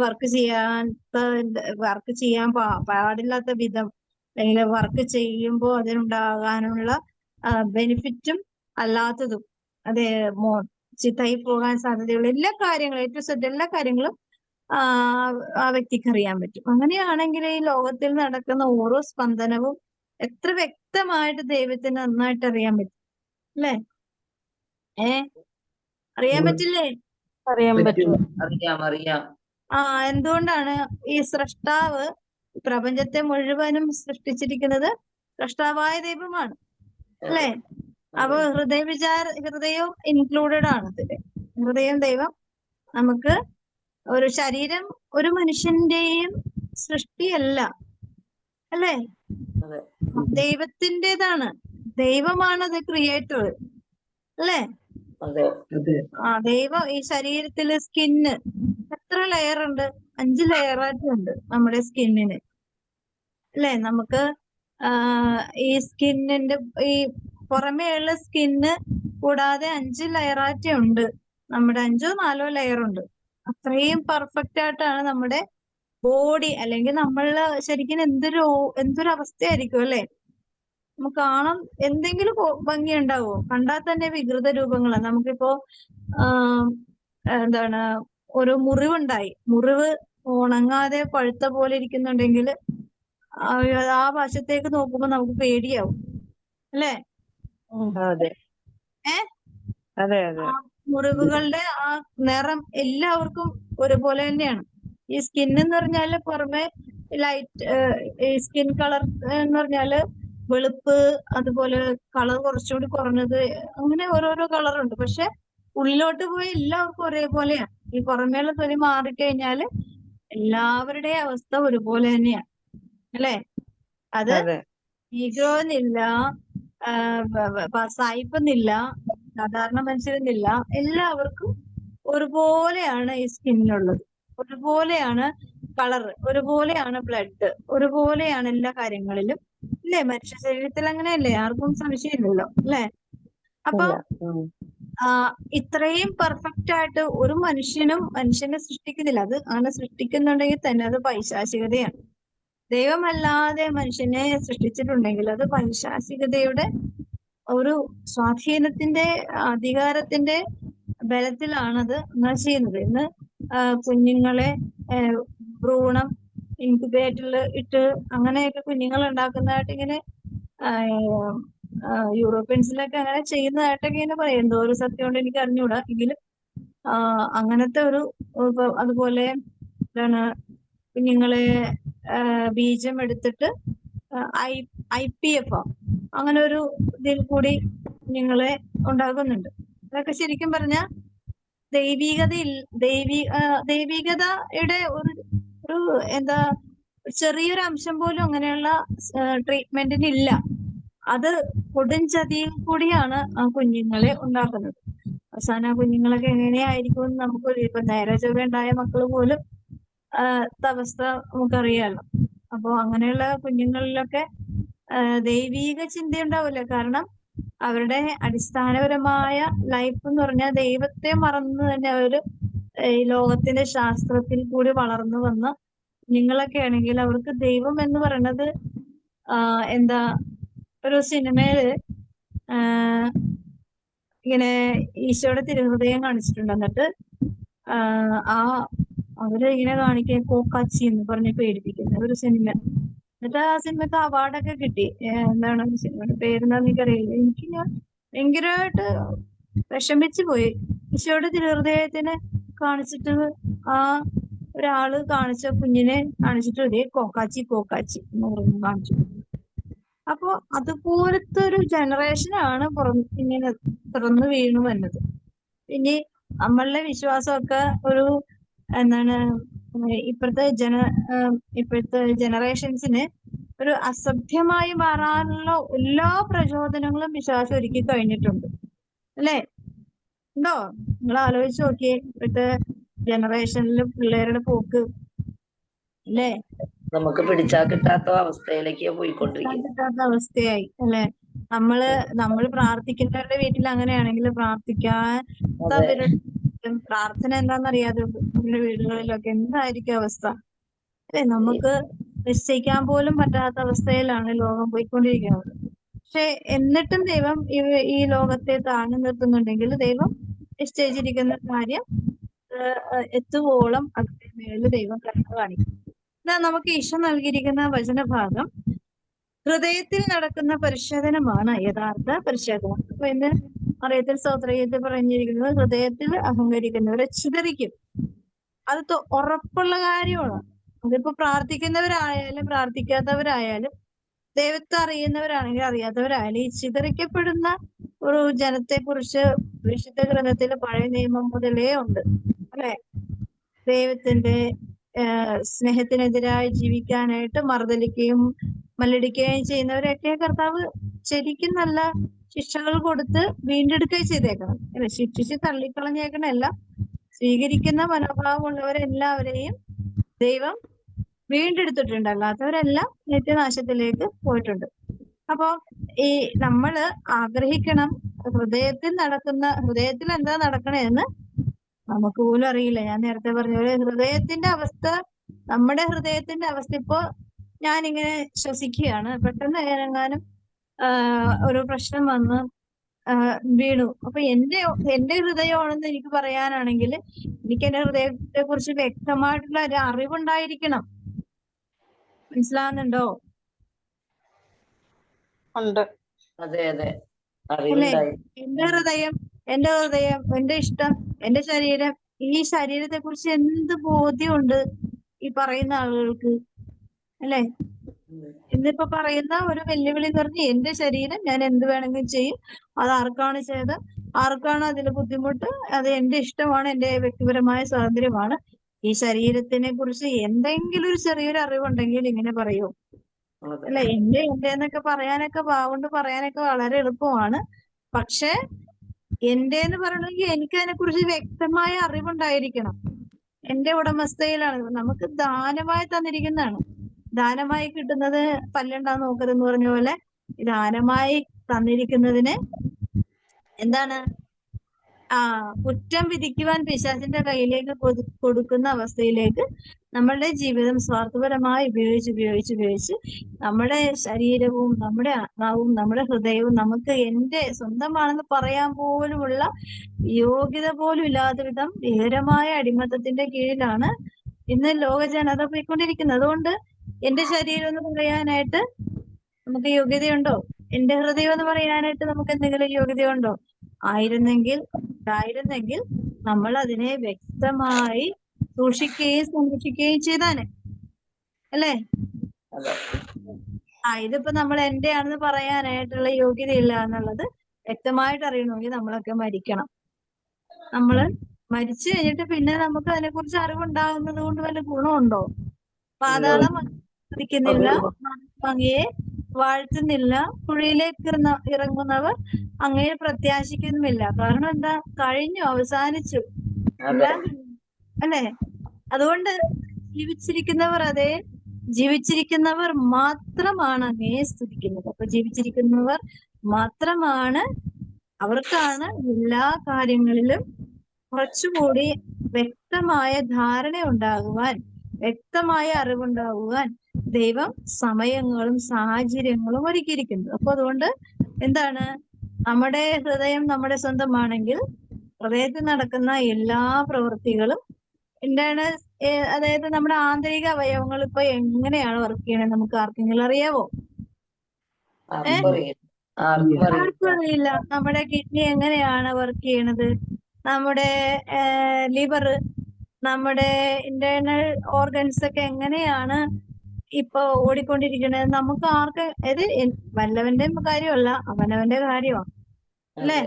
വർക്ക് ചെയ്യാൻ പാടില്ലാത്ത വിധം അല്ലെങ്കിൽ വർക്ക് ചെയ്യുമ്പോൾ അതിനുണ്ടാകാനുള്ള ബെനിഫിറ്റും അല്ലാത്തതും അതെ ചിത്തായി പോകാൻ സാധ്യതയുള്ള എല്ലാ കാര്യങ്ങളും A to Z എല്ലാ കാര്യങ്ങളും ആ വ്യക്തിക്ക് അറിയാൻ പറ്റും. അങ്ങനെയാണെങ്കിൽ ഈ ലോകത്തിൽ നടക്കുന്ന ഓരോ സ്പന്ദനവും എത്ര വ്യക്തമായിട്ട് ദൈവത്തിന് നന്നായിട്ട് അറിയാൻ പറ്റും അല്ലേ? അറിയാൻ പറ്റില്ലേ? എന്തുകൊണ്ടാണ് ഈ സൃഷ്ടാവ് പ്രപഞ്ചത്തെ മുഴുവനും സൃഷ്ടിച്ചിരിക്കുന്നത്? സൃഷ്ടാവായ ദൈവമാണ് അല്ലേ? അപ്പൊ ഹൃദയവും ഇൻക്ലൂഡഡ് ആണ് ഇതില്. ദൈവം നമുക്ക് ഒരു ശരീരം ഒരു മനുഷ്യന്റെയും സൃഷ്ടിയല്ല അല്ലേ? ദൈവത്തിൻ്റെതാണ്. ദൈവമാണത് ക്രിയേറ്റർ അല്ലേ? ദൈവം ഈ ശരീരത്തില് സ്കിന്ന് എത്ര ലെയർ ഉണ്ട്? 5 ലെയറായിട്ടുണ്ട് നമ്മുടെ സ്കിന്നിന് അല്ലേ? നമുക്ക് ഈ സ്കിന്നിന്റെ ഈ പുറമേയുള്ള സ്കിന്ന് കൂടാതെ 5 ലെയറായിട്ട് ഉണ്ട്. നമ്മുടെ 5 or 4 ലെയർ ഉണ്ട്. അത്രയും പെർഫെക്റ്റ് ആയിട്ടാണ് നമ്മുടെ ബോഡി. അല്ലെങ്കിൽ നമ്മള് ശരിക്കും എന്തൊരു അവസ്ഥയായിരിക്കും അല്ലെ? നമുക്ക് കാണാൻ എന്തെങ്കിലും ഭംഗി ഉണ്ടാവോ? കണ്ടാൽ തന്നെ വികൃത രൂപങ്ങളാണ്. നമുക്കിപ്പോ ഒരു മുറിവുണ്ടായി, മുറിവ് ഉണങ്ങാതെ പഴുത്ത പോലെ ഇരിക്കുന്നുണ്ടെങ്കിൽ ആ വശത്തേക്ക് നോക്കുമ്പോ നമുക്ക് പേടിയാവും അല്ലേ? മുറിവുകളുടെ ആ നിറം എല്ലാവർക്കും ഒരുപോലെ തന്നെയാണ്. ഈ സ്കിൻ എന്ന് പറഞ്ഞാല് പുറമെ ലൈറ്റ് ഈ സ്കിൻ കളർ എന്ന് പറഞ്ഞാല് വെളുപ്പ്, അതുപോലെ കളർ കുറച്ചുകൂടി കുറഞ്ഞത്, അങ്ങനെ ഓരോരോ കളറുണ്ട്. പക്ഷെ ഉള്ളിലോട്ട് പോയി എല്ലാവർക്കും ഒരേപോലെയാണ്. ഈ പുറമേയുള്ള തൊലി മാറിക്കഴിഞ്ഞാല് എല്ലാവരുടെയും അവസ്ഥ ഒരുപോലെ തന്നെയാണ് അല്ലേ? അത് ഈഗോ എന്നില്ല, സായിപ്പെന്നില്ല, സാധാരണ മനുഷ്യരെന്നില്ല, എല്ലാവർക്കും ഒരുപോലെയാണ് ഈ സ്കിന്നുള്ളത്, ഒരുപോലെയാണ് കളർ, ഒരുപോലെയാണ് ബ്ലഡ്, ഒരുപോലെയാണ് എല്ലാ കാര്യങ്ങളിലും അല്ലേ? മനുഷ്യ ശരീരത്തിൽ അങ്ങനെയല്ലേ? ആർക്കും സംശയമില്ലല്ലോ അല്ലേ? അപ്പൊ ഇത്രയും പെർഫെക്റ്റ് ആയിട്ട് ഒരു മനുഷ്യനെ സൃഷ്ടിക്കുന്നില്ല. അത് അങ്ങനെ സൃഷ്ടിക്കുന്നുണ്ടെങ്കിൽ തന്നെ അത് പൈശാചികതയാണ്. ദൈവമല്ലാതെ മനുഷ്യനെ സൃഷ്ടിച്ചിട്ടുണ്ടെങ്കിൽ അത് പൈശാചികതയുടെ ഒരു സ്വാധീനത്തിന്റെ അധികാരത്തിന്റെ ബലത്തിലാണത് അങ്ങനെ ചെയ്യുന്നത്. ഇന്ന് കുഞ്ഞുങ്ങളെ ഭ്രൂണം ഇൻക്യുബേറ്ററിൽ ഇട്ട് അങ്ങനെയൊക്കെ കുഞ്ഞുങ്ങൾ ഉണ്ടാക്കുന്നതായിട്ട് ഇങ്ങനെ യൂറോപ്യൻസിലൊക്കെ അങ്ങനെ ചെയ്യുന്നതായിട്ടൊക്കെ ഇങ്ങനെ പറയും. എന്തോ ഒരു സത്യം കൊണ്ട് എനിക്ക് അറിഞ്ഞുകൂടാ, എങ്കിലും അങ്ങനത്തെ ഒരു അതുപോലെ എന്താണ് കുഞ്ഞുങ്ങളെ ബീജം എടുത്തിട്ട് IPF അങ്ങനെ ഒരു ഇതിൽ കൂടി കുഞ്ഞുങ്ങളെ ഉണ്ടാകുന്നുണ്ട്. അതൊക്കെ ശരിക്കും പറഞ്ഞ ദൈവികതയുടെ ഒരു എന്താ ചെറിയൊരു അംശം പോലും അങ്ങനെയുള്ള ട്രീറ്റ്മെന്റിന് ഇല്ല. അത് കൊടുംചതിയിൽ കൂടിയാണ് ആ കുഞ്ഞുങ്ങളെ ഉണ്ടാക്കുന്നത്. അവസാനം ആ കുഞ്ഞുങ്ങളൊക്കെ എങ്ങനെയായിരിക്കും എന്ന് നമുക്ക് ഇപ്പൊ നേരെ ചൊവ്വ ഉണ്ടായ മക്കള് പോലും അവസ്ഥ നമുക്കറിയാലോ. അപ്പൊ അങ്ങനെയുള്ള കുഞ്ഞുങ്ങളിലൊക്കെ ദൈവീക ചിന്ത ഉണ്ടാവില്ല. കാരണം അവരുടെ അടിസ്ഥാനപരമായ ലൈഫ് എന്ന് പറഞ്ഞാൽ ദൈവത്തെ മറന്ന് തന്നെ അവര് ഈ ലോകത്തിന്റെ ശാസ്ത്രത്തിൽ കൂടി വളർന്നു വന്ന കുഞ്ഞുങ്ങളൊക്കെ ആണെങ്കിൽ അവർക്ക് ദൈവം എന്ന് പറയുന്നത് എന്താ ഒരു സിനിമയില് ഇങ്ങനെ ഈശോയുടെ തിരുഹൃദയം കാണിച്ചിട്ടുണ്ട്. എന്നിട്ട് അവര് ഇങ്ങനെ കാണിക്കാൻ കോക്കാച്ചി എന്ന് പറഞ്ഞ് പേടിപ്പിക്കുന്ന ഒരു സിനിമ. എന്നിട്ട് ആ സിനിമക്ക് അവാർഡൊക്കെ കിട്ടി. എന്താണ് സിനിമയുടെ പേരെന്താന്ന് എനിക്കറിയില്ല. എനിക്ക് ഞാൻ ഭയങ്കരമായിട്ട് വിഷമിച്ചു പോയി. ഈശോയുടെ തിരുഹൃദയത്തിനെ കാണിച്ചിട്ട് ആ ഒരാള് കാണിച്ച കുഞ്ഞിനെ കാണിച്ചിട്ട് ഇതേ കോക്കാച്ചി എന്ന് പറഞ്ഞു കാണിച്ചു. അപ്പൊ അതുപോലത്തെ ഒരു ജനറേഷനാണ് ഇങ്ങനെ തുറന്നു വീണു വന്നത്. ഇനി നമ്മളുടെ വിശ്വാസമൊക്കെ ഒരു എന്താണ് ഇപ്പോഴത്തെ ജനറേഷൻസിന് ഒരു അസഭ്യമായി മാറാനുള്ള എല്ലാ പ്രചോദനങ്ങളും വിശ്വാസം ഒരുക്കി കഴിഞ്ഞിട്ടുണ്ട് അല്ലേ? ഉണ്ടോ? നിങ്ങൾ ആലോചിച്ച് നോക്കിയേ ഇപ്പോഴത്തെ ജനറേഷനിൽ പിള്ളേരുടെ പോക്ക് അല്ലേ? നമുക്ക് പിടിച്ചാൽ കിട്ടാത്ത അവസ്ഥയിലേക്ക് പോയിക്കൊണ്ടിരിക്കുന്നു. കിട്ടാത്ത അവസ്ഥയായി അല്ലെ? നമ്മൾ പ്രാർത്ഥിക്കുന്നവരുടെ വീട്ടിൽ അങ്ങനെയാണെങ്കിൽ പ്രാർത്ഥിക്കാത്തവരുടെ പ്രാർത്ഥന എന്താണെന്നറിയാതെ നമ്മുടെ വീടുകളിലൊക്കെ എന്തായിരിക്കും അവസ്ഥ അല്ലെ? നമുക്ക് നിശ്ചയിക്കാൻ പോലും പറ്റാത്ത അവസ്ഥയിലാണ് ലോകം പോയിക്കൊണ്ടിരിക്കുന്നത്. പക്ഷെ എന്നിട്ടും ദൈവം ഈ ലോകത്തെ താങ്ങി നിർത്തുന്നുണ്ടെങ്കിൽ ദൈവം നിശ്ചയിച്ചിരിക്കുന്ന കാര്യം എത്തുവോളം അതിന്റെ മേളിൽ ദൈവം കരുണ കാണിക്കും. നമുക്ക് ഈശോ നൽകിയിരിക്കുന്ന വചനഭാഗം ഹൃദയത്തിൽ നടക്കുന്ന പരിശോധനമാണ് യഥാർത്ഥ പരിശോധന. അപ്പൊ ഇന്ന് അറിയത്തിൽ സ്തോത്രഗീതത്തിൽ പറഞ്ഞിരിക്കുന്നത് ഹൃദയത്തിൽ അഹങ്കരിക്കുന്നവരെ ചിതറിക്കും. അത് ഉറപ്പുള്ള കാര്യമാണ്. അതിപ്പോ പ്രാർത്ഥിക്കുന്നവരായാലും പ്രാർത്ഥിക്കാത്തവരായാലും ദൈവത്തെ അറിയുന്നവരാണെങ്കിൽ അറിയാത്തവരായാലും ഈ ചിതറിക്കപ്പെടുന്ന ഒരു ജനത്തെ കുറിച്ച് വിശുദ്ധ ഗ്രന്ഥത്തിൽ പഴയ നിയമം മുതലേ ഉണ്ട് അല്ലെ? ദൈവത്തിന്റെ സ്നേഹത്തിനെതിരായി ജീവിക്കാനായിട്ട് മറുതലിക്കുകയും മല്ലടിക്കുകയും ചെയ്യുന്നവരെയൊക്കെ കർത്താവ് ശരിക്കും നല്ല ശിക്ഷകൾ കൊടുത്ത് വീണ്ടെടുക്കുകയും ചെയ്തേക്കണം അല്ലെ? ശിക്ഷിച്ച് തള്ളിക്കളഞ്ഞേക്കണല്ല, സ്വീകരിക്കുന്ന മനോഭാവമുള്ളവരെല്ലാവരെയും ദൈവം വീണ്ടെടുത്തിട്ടുണ്ട്. അല്ലാത്തവരെല്ലാം നിത്യനാശത്തിലേക്ക് പോയിട്ടുണ്ട്. അപ്പൊ ഈ നമ്മള് ആഗ്രഹിക്കണം ഹൃദയത്തിൽ എന്താ നടക്കണേന്ന് നമുക്ക് പോലും അറിയില്ല. ഞാൻ നേരത്തെ പറഞ്ഞ പോലെ നമ്മുടെ ഹൃദയത്തിന്റെ അവസ്ഥ ഇപ്പോ ഞാനിങ്ങനെ ശ്വസിക്കുകയാണ്, പെട്ടെന്ന് എങ്ങാനും ഒരു പ്രശ്നം വന്ന് വീണു. അപ്പൊ എന്റെ ഹൃദയമാണെന്ന് എനിക്ക് പറയാനാണെങ്കിൽ എനിക്ക് എന്റെ ഹൃദയത്തെ കുറിച്ച് വ്യക്തമായിട്ടുള്ള ഒരു അറിവുണ്ടായിരിക്കണം. മനസ്സിലാകുന്നുണ്ടോ? ഉണ്ട്. അതെ അല്ലേ? അറിവുണ്ടായി. എന്റെ ഹൃദയം, എന്റെ ഇഷ്ടം, എന്റെ ശരീരം, ഈ ശരീരത്തെ കുറിച്ച് എന്ത് ബോധ്യമുണ്ട് ഈ പറയുന്ന ആളുകൾക്ക് അല്ലെ? ഇന്നിപ്പോ പറയുന്ന ഒരു വെല്ലുവിളി എന്ന് പറഞ്ഞ് എന്റെ ശരീരം ഞാൻ എന്ത് വേണമെങ്കിലും ചെയ്യും, അത് ആർക്കാണ് ചെയ്ത്, ആർക്കാണ് അതിൽ ബുദ്ധിമുട്ട്, അത് എന്റെ ഇഷ്ടമാണ്, എന്റെ വ്യക്തിപരമായ സ്വാതന്ത്ര്യമാണ്. ഈ ശരീരത്തിനെ കുറിച്ച് എന്തെങ്കിലും ഒരു ചെറിയൊരു അറിവുണ്ടെങ്കിൽ ഇങ്ങനെ പറയൂ അല്ലെ? എന്റെ എന്നൊക്കെ പറയാനൊക്കെ വളരെ എളുപ്പമാണ്. പക്ഷെ എന്റെ എന്ന് പറയണമെങ്കിൽ എനിക്ക് അതിനെ കുറിച്ച് വ്യക്തമായ അറിവുണ്ടായിരിക്കണം. എന്റെ ഉടമസ്ഥയിലാണ്, നമുക്ക് ദാനമായി തന്നിരിക്കുന്നതാണ്. ദാനമായി കിട്ടുന്നത് പല്ലുണ്ടാ നോക്കരുതെന്ന് പറഞ്ഞ പോലെ ദാനമായി തന്നിരിക്കുന്നതിന് എന്താണ് കുറ്റം വിധിക്കുവാൻ പിശാചിന്റെ കയ്യിലേക്ക് കൊടുക്കുന്ന അവസ്ഥയിലേക്ക് നമ്മളുടെ ജീവിതം സ്വാർത്ഥപരമായി ഉപയോഗിച്ച് നമ്മുടെ ശരീരവും നമ്മുടെ ആത്മാവും നമ്മുടെ ഹൃദയവും നമുക്ക് എന്റെ സ്വന്തമാണെന്ന് പറയാൻ പോലുമുള്ള യോഗ്യത പോലും ഇല്ലാത്ത വിധം ഭീകരമായ അടിമത്തത്തിന്റെ കീഴിലാണ് ഇന്ന് ലോക ജനത പോയിക്കൊണ്ടിരിക്കുന്നത്. അതുകൊണ്ട് എന്റെ ശരീരം എന്ന് പറയാനായിട്ട് നമുക്ക് യോഗ്യതയുണ്ടോ? എന്റെ ഹൃദയം എന്ന് പറയാനായിട്ട് നമുക്ക് എന്തെങ്കിലും യോഗ്യതയുണ്ടോ? ആയിരുന്നെങ്കിൽ നമ്മൾ അതിനെ വ്യക്തമായി സൂക്ഷിക്കുകയും സംരക്ഷിക്കുകയും ചെയ്താനെ, അല്ലേ? ഇതിപ്പോ നമ്മൾ എന്റെ ആണെന്ന് പറയാനായിട്ടുള്ള യോഗ്യതയില്ല എന്നുള്ളത് വ്യക്തമായിട്ട് അറിയണമെങ്കിൽ നമ്മളൊക്കെ മരിക്കണം. നമ്മള് മരിച്ചു കഴിഞ്ഞിട്ട് പിന്നെ നമുക്ക് അതിനെ കുറിച്ച് അറിവുണ്ടാകുന്നത് കൊണ്ട് വല്ല ഗുണമുണ്ടോ? പാതാളം ശ്രദ്ധിക്കുന്നില്ല, അങ്ങയെ വാഴ്ത്തുന്നില്ല, കുഴിയിലേക്ക് ഇറങ്ങുന്നവർ അങ്ങയെ പ്രത്യാശിക്കുന്നുമില്ല. കാരണം എന്താ? കഴിഞ്ഞു, അവസാനിച്ചു, എല്ലാം അല്ലേ? അതുകൊണ്ട് ജീവിച്ചിരിക്കുന്നവർ മാത്രമാണ് അങ്ങയെ സ്തുതിക്കുന്നത്. അപ്പൊ ജീവിച്ചിരിക്കുന്നവർ മാത്രമാണ്, അവർക്കാണ് എല്ലാ കാര്യങ്ങളിലും കുറച്ചുകൂടി വ്യക്തമായ ധാരണ ഉണ്ടാകുവാൻ, വ്യക്തമായ അറിവുണ്ടാകുവാൻ ദൈവം സമയങ്ങളും സാഹചര്യങ്ങളും ഒരുക്കിയിരിക്കുന്നു. അപ്പൊ അതുകൊണ്ട് എന്താണ്, നമ്മുടെ ഹൃദയം നമ്മുടെ സ്വന്തമാണെങ്കിൽ ഹൃദയത്തിൽ നടക്കുന്ന എല്ലാ പ്രവൃത്തികളും എന്താണ്, അതായത് നമ്മുടെ ആന്തരിക അവയവങ്ങൾ ഇപ്പൊ എങ്ങനെയാണ് വർക്ക് ചെയ്യണത് നമുക്ക് ആർക്കെങ്കിലും അറിയാവോ? ആർക്കും അറിയില്ല. നമ്മുടെ കിഡ്നി എങ്ങനെയാണ് വർക്ക് ചെയ്യണത്, നമ്മുടെ ലിവർ, നമ്മുടെ ഇന്റേണൽ ഓർഗൻസ് ഒക്കെ എങ്ങനെയാണ് ഇപ്പൊ ഓടിക്കൊണ്ടിരിക്കുന്നത് നമുക്ക് ആർക്ക്? ഇത് വല്ലവന്റെ കാര്യമല്ല, അവനവന്റെ കാര്യമാണ്, അല്ലേ?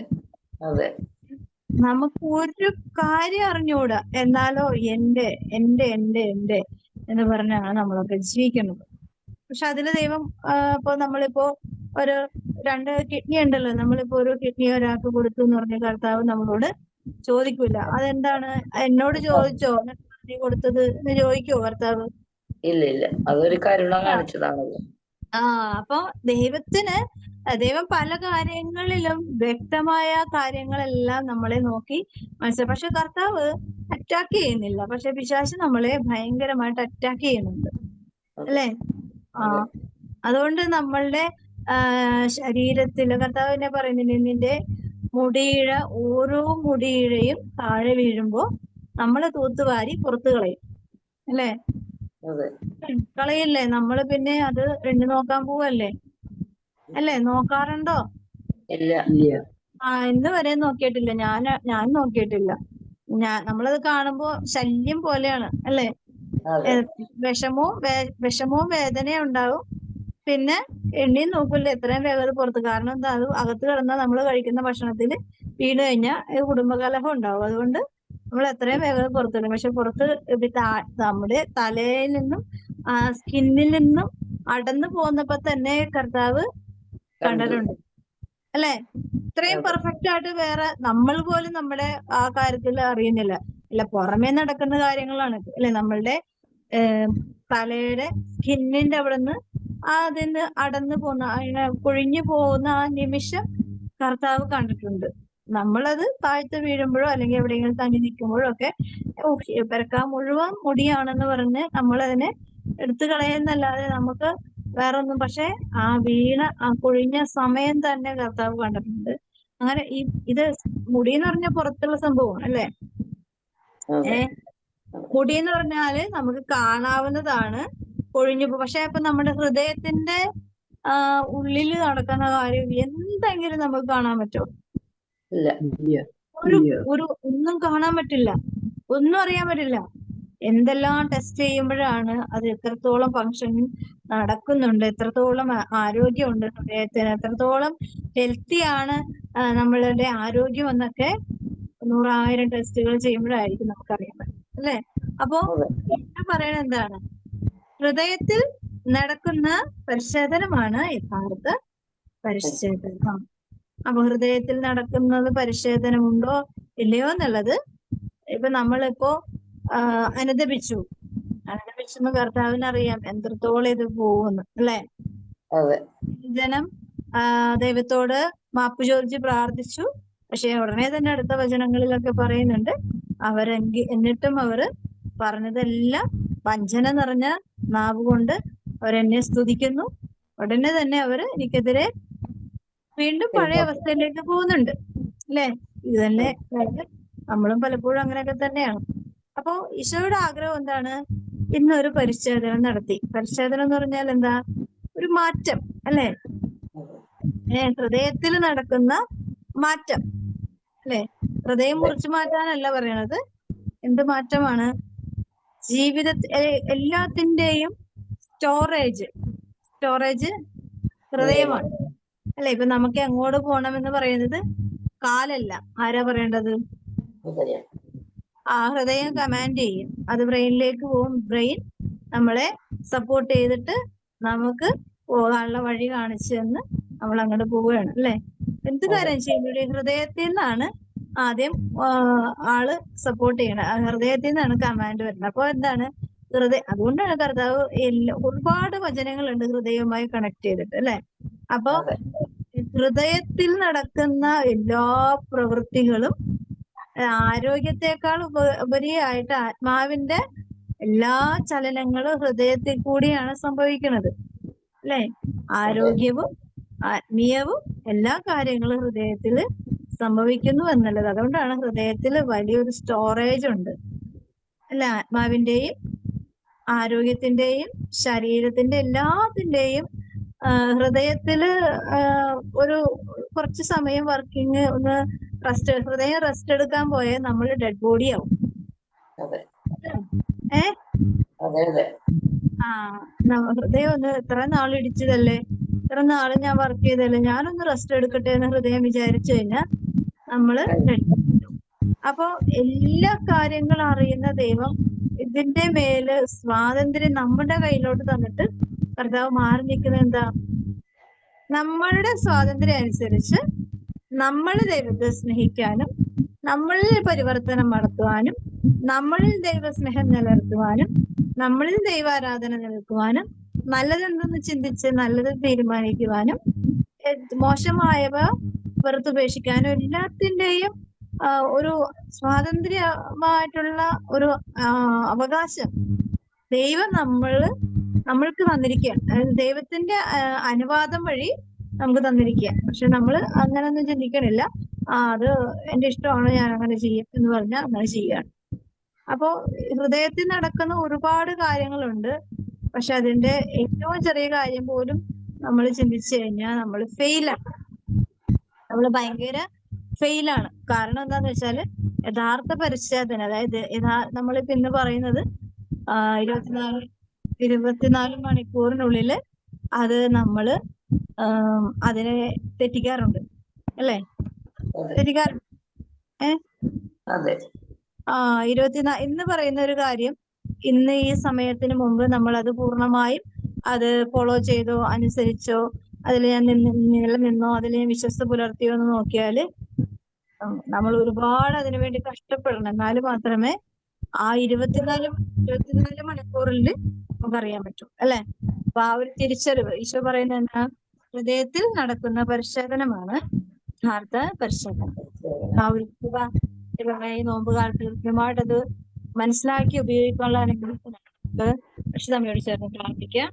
നമുക്ക് ഒരു കാര്യം അറിഞ്ഞുകൂടാ, എന്നാലോ എന്റെ എന്റെ എന്റെ എന്റെ എന്ന് പറഞ്ഞാണ് നമ്മളൊക്കെ ജീവിക്കുന്നത്. പക്ഷെ അതില് ദൈവം ഇപ്പൊ നമ്മളിപ്പോ ഒരു 2 കിഡ്നി ഉണ്ടല്ലോ, നമ്മളിപ്പോ ഒരു കിഡ്നി ഒരാൾക്ക് കൊടുത്തു എന്ന് പറഞ്ഞ കർത്താവ് നമ്മളോട് ചോദിക്കൂല, അതെന്താണ് എന്നോട് ചോദിച്ചോ നീ കൊടുത്തത് എന്ന് ചോദിക്കുവോ കർത്താവ്? ഇല്ല, അതൊരു കരുണ കാണിച്ചതാണല്ലോ. അപ്പൊ ദൈവം പല കാര്യങ്ങളിലും വ്യക്തമായ കാര്യങ്ങളെല്ലാം നമ്മളെ നോക്കി മനസ്സിലായി. പക്ഷെ കർത്താവ് അറ്റാക്ക് ചെയ്യുന്നില്ല, പക്ഷെ പിശാച് നമ്മളെ ഭയങ്കരമായിട്ട് അറ്റാക്ക് ചെയ്യുന്നുണ്ട്, അല്ലേ? അതുകൊണ്ട് നമ്മളുടെ ശരീരത്തില് കർത്താവ് തന്നെ പറയുന്നുണ്ട്, നിന്റെ മുടിയിഴ ഓരോ മുടിയിഴയും താഴെ വീഴുമ്പോ നമ്മള് തൂത്തുവാരി പുറത്തു കളയും, അല്ലേ? കളയില്ലേ? നമ്മള് പിന്നെ അത് എണ്ണി നോക്കാൻ പോവല്ലേ, അല്ലേ? നോക്കാറുണ്ടോ? ഇന്ന് വരെ നോക്കിയിട്ടില്ല, ഞാൻ നോക്കിയിട്ടില്ല. നമ്മളത് കാണുമ്പോ ശല്യം പോലെയാണ്, അല്ലേ? വിഷമവും വേദനയും ഉണ്ടാവും. പിന്നെ എണ്ണിയും നോക്കില്ല, എത്രയും വേഗം പുറത്ത്. കാരണം എന്താ, അത് അകത്ത് കിടന്നാൽ നമ്മൾ കഴിക്കുന്ന ഭക്ഷണത്തിൽ വീണ് കഴിഞ്ഞാൽ കുടുംബകലഹം ഉണ്ടാവും. അതുകൊണ്ട് നമ്മൾ എത്രയും വേഗം പുറത്തിടും. പക്ഷെ പുറത്ത് നമ്മുടെ തലയിൽ നിന്നും സ്കിന്നിൽ നിന്നും അടന്നു പോന്നപ്പോ തന്നെ കർത്താവ് കണ്ടിട്ടുണ്ട്, അല്ലെ? ഇത്രയും പെർഫെക്റ്റ് ആയിട്ട് വേറെ നമ്മൾ പോലും നമ്മുടെ ആ കാര്യത്തിൽ അറിയുന്നില്ല. അല്ല, പുറമേ നടക്കുന്ന കാര്യങ്ങളാണ്, അല്ലെ? നമ്മളുടെ തലയുടെ സ്കിന്നിന്റെ അവിടെ നിന്ന് അതിന് അടന്നു പോകുന്ന, അതിനെ കൊഴിഞ്ഞു പോകുന്ന ആ നിമിഷം കർത്താവ് കണ്ടിട്ടുണ്ട്. നമ്മളത് താഴ്ത്ത് വീഴുമ്പോഴോ അല്ലെങ്കിൽ എവിടെയെങ്കിലും തങ്ങി നിൽക്കുമ്പോഴോ ഒക്കെ പെരക്കാൻ മുഴുവൻ മുടിയാണെന്ന് പറഞ്ഞ് നമ്മളതിനെ എടുത്തു കളയുന്നല്ലാതെ നമുക്ക് വേറൊന്നും. പക്ഷെ ആ കൊഴിഞ്ഞ സമയം തന്നെ കർത്താവ് കണ്ടിട്ടുണ്ട്. അങ്ങനെ ഇത് മുടി എന്ന് പറഞ്ഞ പുറത്തുള്ള സംഭവം, അല്ലേ? മുടി എന്ന് പറഞ്ഞാല് നമുക്ക് കാണാവുന്നതാണ്, കൊഴിഞ്ഞു പോകും. പക്ഷെ ഇപ്പൊ നമ്മുടെ ഹൃദയത്തിന്റെ ഉള്ളില് നടക്കുന്ന കാര്യം എന്തെങ്കിലും നമുക്ക് കാണാൻ പറ്റുമോ? ഒന്നും കാണാൻ പറ്റില്ല, ഒന്നും അറിയാൻ പറ്റില്ല. എന്തെല്ലാം ടെസ്റ്റ് ചെയ്യുമ്പോഴാണ് അത് എത്രത്തോളം ഫങ്ഷനിങ് നടക്കുന്നുണ്ട്, എത്രത്തോളം ആരോഗ്യമുണ്ട് ഹൃദയത്തിന്, എത്രത്തോളം ഹെൽത്തിയാണ് നമ്മളുടെ ആരോഗ്യം എന്നൊക്കെ 100,000 ടെസ്റ്റുകൾ ചെയ്യുമ്പോഴായിരിക്കും നമുക്കറിയാൻ പറ്റും, അല്ലേ? അപ്പോ ഞാൻ പറയണത് എന്താണ്, ഹൃദയത്തിൽ നടക്കുന്ന പരിശോധനമാണ് യഥാർത്ഥ പരിശോധന. അപ്പൊ ഹൃദയത്തിൽ നടക്കുന്നത് പരിച്ഛേദനമുണ്ടോ ഇല്ലയോ എന്നുള്ളത് ഇപ്പൊ നമ്മളിപ്പോ അനുദപിച്ചെന്ന് കർത്താവിനറിയാം എത്രത്തോളം ഇത് പോകുന്നു അല്ലെ. അതെ ജനം ദൈവത്തോട് മാപ്പ് ചോദിച്ച് പ്രാർത്ഥിച്ചു. പക്ഷെ ഉടനെ തന്നെ അടുത്ത വചനങ്ങളിലൊക്കെ പറയുന്നുണ്ട് എന്നിട്ടും അവര് പറഞ്ഞതെല്ലാം വഞ്ചന നിറഞ്ഞ നാവ് കൊണ്ട് അവരെന്നെ സ്തുതിക്കുന്നു. ഉടനെ തന്നെ അവര് എനിക്കെതിരെ വീണ്ടും പഴയ അവസ്ഥയിലേക്ക് പോകുന്നുണ്ട് അല്ലെ. ഇത് തന്നെ നമ്മളും പലപ്പോഴും അങ്ങനെയൊക്കെ തന്നെയാണ്. അപ്പോ ഈശോയുടെ ആഗ്രഹം എന്താണ്? ഇന്നൊരു പരിച്ഛേദനം നടത്തി. പരിച്ഛേദനം എന്ന് പറഞ്ഞാൽ എന്താ? ഒരു മാറ്റം അല്ലെ. ഹൃദയത്തിൽ നടക്കുന്ന മാറ്റം അല്ലെ. ഹൃദയം മുറിച്ചു മാറ്റാനല്ല പറയണത്. എന്ത് മാറ്റമാണ്? എല്ലാത്തിന്റെയും സ്റ്റോറേജ് ഹൃദയമാണ് അല്ലെ. ഇപ്പൊ നമുക്ക് എങ്ങോട്ട് പോകണമെന്ന് പറയുന്നത് കാലല്ല, ആരാ പറയേണ്ടത്? ആ ഹൃദയം കമാൻഡ് ചെയ്യും. അത് ബ്രെയിനിലേക്ക് പോകും. ബ്രെയിൻ നമ്മളെ സപ്പോർട്ട് ചെയ്തിട്ട് നമുക്ക് പോകാനുള്ള വഴി കാണിച്ചു തന്ന് നമ്മൾ അങ്ങോട്ട് പോവുകയാണ് അല്ലെ. എന്ത് കാര്യം ചെയ്യുമ്പോഴേ ഹൃദയത്തിൽ നിന്നാണ് ആദ്യം ആള് സപ്പോർട്ട് ചെയ്യണം. ഹൃദയത്തിൽ നിന്നാണ് കമാൻഡ് വരുന്നത്. അപ്പൊ എന്താണ് അതുകൊണ്ടാണ് കർത്താവ് ഒരുപാട് വചനങ്ങളുണ്ട് ഹൃദയവുമായി കണക്ട് ചെയ്തിട്ട് അല്ലെ. അപ്പൊ ഹൃദയത്തിൽ നടക്കുന്ന എല്ലാ പ്രവൃത്തികളും ആരോഗ്യത്തെക്കാൾ ഉപരിയായിട്ട് ആത്മാവിന്റെ എല്ലാ ചലനങ്ങളും ഹൃദയത്തിൽ കൂടിയാണ് സംഭവിക്കുന്നത് അല്ലെ. ആരോഗ്യവും ആത്മീയവും എല്ലാ കാര്യങ്ങളും ഹൃദയത്തിൽ സംഭവിക്കുന്നു എന്നുള്ളത്. അതുകൊണ്ടാണ് ഹൃദയത്തിൽ വലിയൊരു സ്റ്റോറേജ് ഉണ്ട് അല്ലെ. ആത്മാവിന്റെയും ആരോഗ്യത്തിന്റെയും ശരീരത്തിന്റെ എല്ലാത്തിന്റെയും ഹൃദയത്തില് ഒരു കുറച്ച് സമയം വർക്കിംഗ് ഒന്ന് ഹൃദയം റെസ്റ്റ് എടുക്കാൻ പോയാൽ നമ്മൾ ഡെഡ് ബോഡി ആവും. ഹൃദയം ഒന്ന് ഇത്ര നാൾ ഇടിച്ചതല്ലേ, ഇത്ര നാള് ഞാൻ വർക്ക് ചെയ്തല്ലേ, ഞാനൊന്ന് റെസ്റ്റ് എടുക്കട്ടെ എന്ന് ഹൃദയം വിചാരിച്ചു കഴിഞ്ഞാൽ നമ്മള് ഡെഡ് ബോഡി ആവും. അപ്പൊ എല്ലാ കാര്യങ്ങളും അറിയുന്ന ദൈവം ഇതിന്റെ മേല് സ്വാതന്ത്ര്യം നമ്മുടെ കയ്യിലോട്ട് തന്നിട്ട് കർത്താവ് മാറി നിൽക്കുന്നത് എന്താ? നമ്മളുടെ സ്വാതന്ത്ര്യം അനുസരിച്ച് നമ്മൾ ദൈവത്തെ സ്നേഹിക്കാനും നമ്മളിൽ പരിവർത്തനം നടത്തുവാനും നമ്മളിൽ ദൈവസ്നേഹം നിലനിർത്തുവാനും നമ്മളിൽ ദൈവാരാധന നിലനിൽക്കുവാനും നല്ലതെന്തെന്ന് ചിന്തിച്ച് നല്ലത് തീരുമാനിക്കുവാനും മോശമായവ വെറുത്തുപേക്ഷിക്കാനും എല്ലാത്തിന്റെയും ഒരു സ്വാതന്ത്ര്യമായിട്ടുള്ള ഒരു അവകാശം ദൈവം നമ്മൾക്ക് തന്നിരിക്കുകയാണ്. അതായത് ദൈവത്തിന്റെ അനുവാദം വഴി നമുക്ക് തന്നിരിക്കുകയാണ്. പക്ഷെ നമ്മൾ അങ്ങനൊന്നും ചിന്തിക്കണില്ല. അത് എന്റെ ഇഷ്ടമാണ്, ഞാൻ അങ്ങനെ ചെയ്യും എന്ന് പറഞ്ഞാൽ അങ്ങനെ ചെയ്യുകയാണ്. അപ്പോ ഹൃദയത്തിൽ നടക്കുന്ന ഒരുപാട് കാര്യങ്ങളുണ്ട്. പക്ഷെ അതിന്റെ ഏറ്റവും ചെറിയ കാര്യം പോലും നമ്മൾ ചിന്തിച്ചു കഴിഞ്ഞാൽ നമ്മൾ ഫെയിലാണ്. നമ്മൾ ഭയങ്കര ഫെയിലാണ്. കാരണം എന്താന്ന് വെച്ചാല് യഥാർത്ഥ പരിച്ഛേദന, അതായത് നമ്മളിപ്പോ ഇന്ന് പറയുന്നത് 24 മണിക്കൂറിനുള്ളില് അത് നമ്മള് അതിനെ തെറ്റിക്കാറുണ്ട് അല്ലെ. തെറ്റിക്കാറുണ്ട്. ഇന്ന് പറയുന്ന ഒരു കാര്യം ഇന്ന് ഈ സമയത്തിന് മുമ്പ് നമ്മൾ അത് പൂർണ്ണമായും അത് ഫോളോ ചെയ്തോ അനുസരിച്ചോ അതിൽ ഞാൻ നിലനിന്നോ അതിൽ ഞാൻ വിശ്വസ്ത പുലർത്തിയോ എന്ന് നോക്കിയാല് നമ്മൾ ഒരുപാട് അതിനു വേണ്ടി കഷ്ടപ്പെടണം. എന്നാൽ മാത്രമേ ആ 24 മണിക്കൂറിൽ നമുക്കറിയാൻ പറ്റും അല്ലെ. അപ്പൊ ആ ഒരു തിരിച്ചറിവ് ഈശോ പറയുന്നത് എന്താ? ഹൃദയത്തിൽ നടക്കുന്ന പരിശോധനമാണ് യഥാർത്ഥ പരിശോധന. ആ ഒരു ഈ നോമ്പ് കാലത്ത് കൃത്യമായിട്ടത് മനസ്സിലാക്കി ഉപയോഗിക്കാനുള്ള അനുഗ്രഹം നമുക്ക് പരിശുദ്ധമ്മയോട് ചേർന്ന് പ്രാർത്ഥിക്കാം.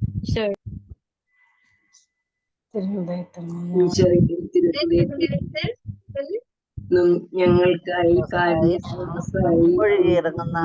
ഞങ്ങൾക്കായി ഒഴുകിയിറങ്ങുന്ന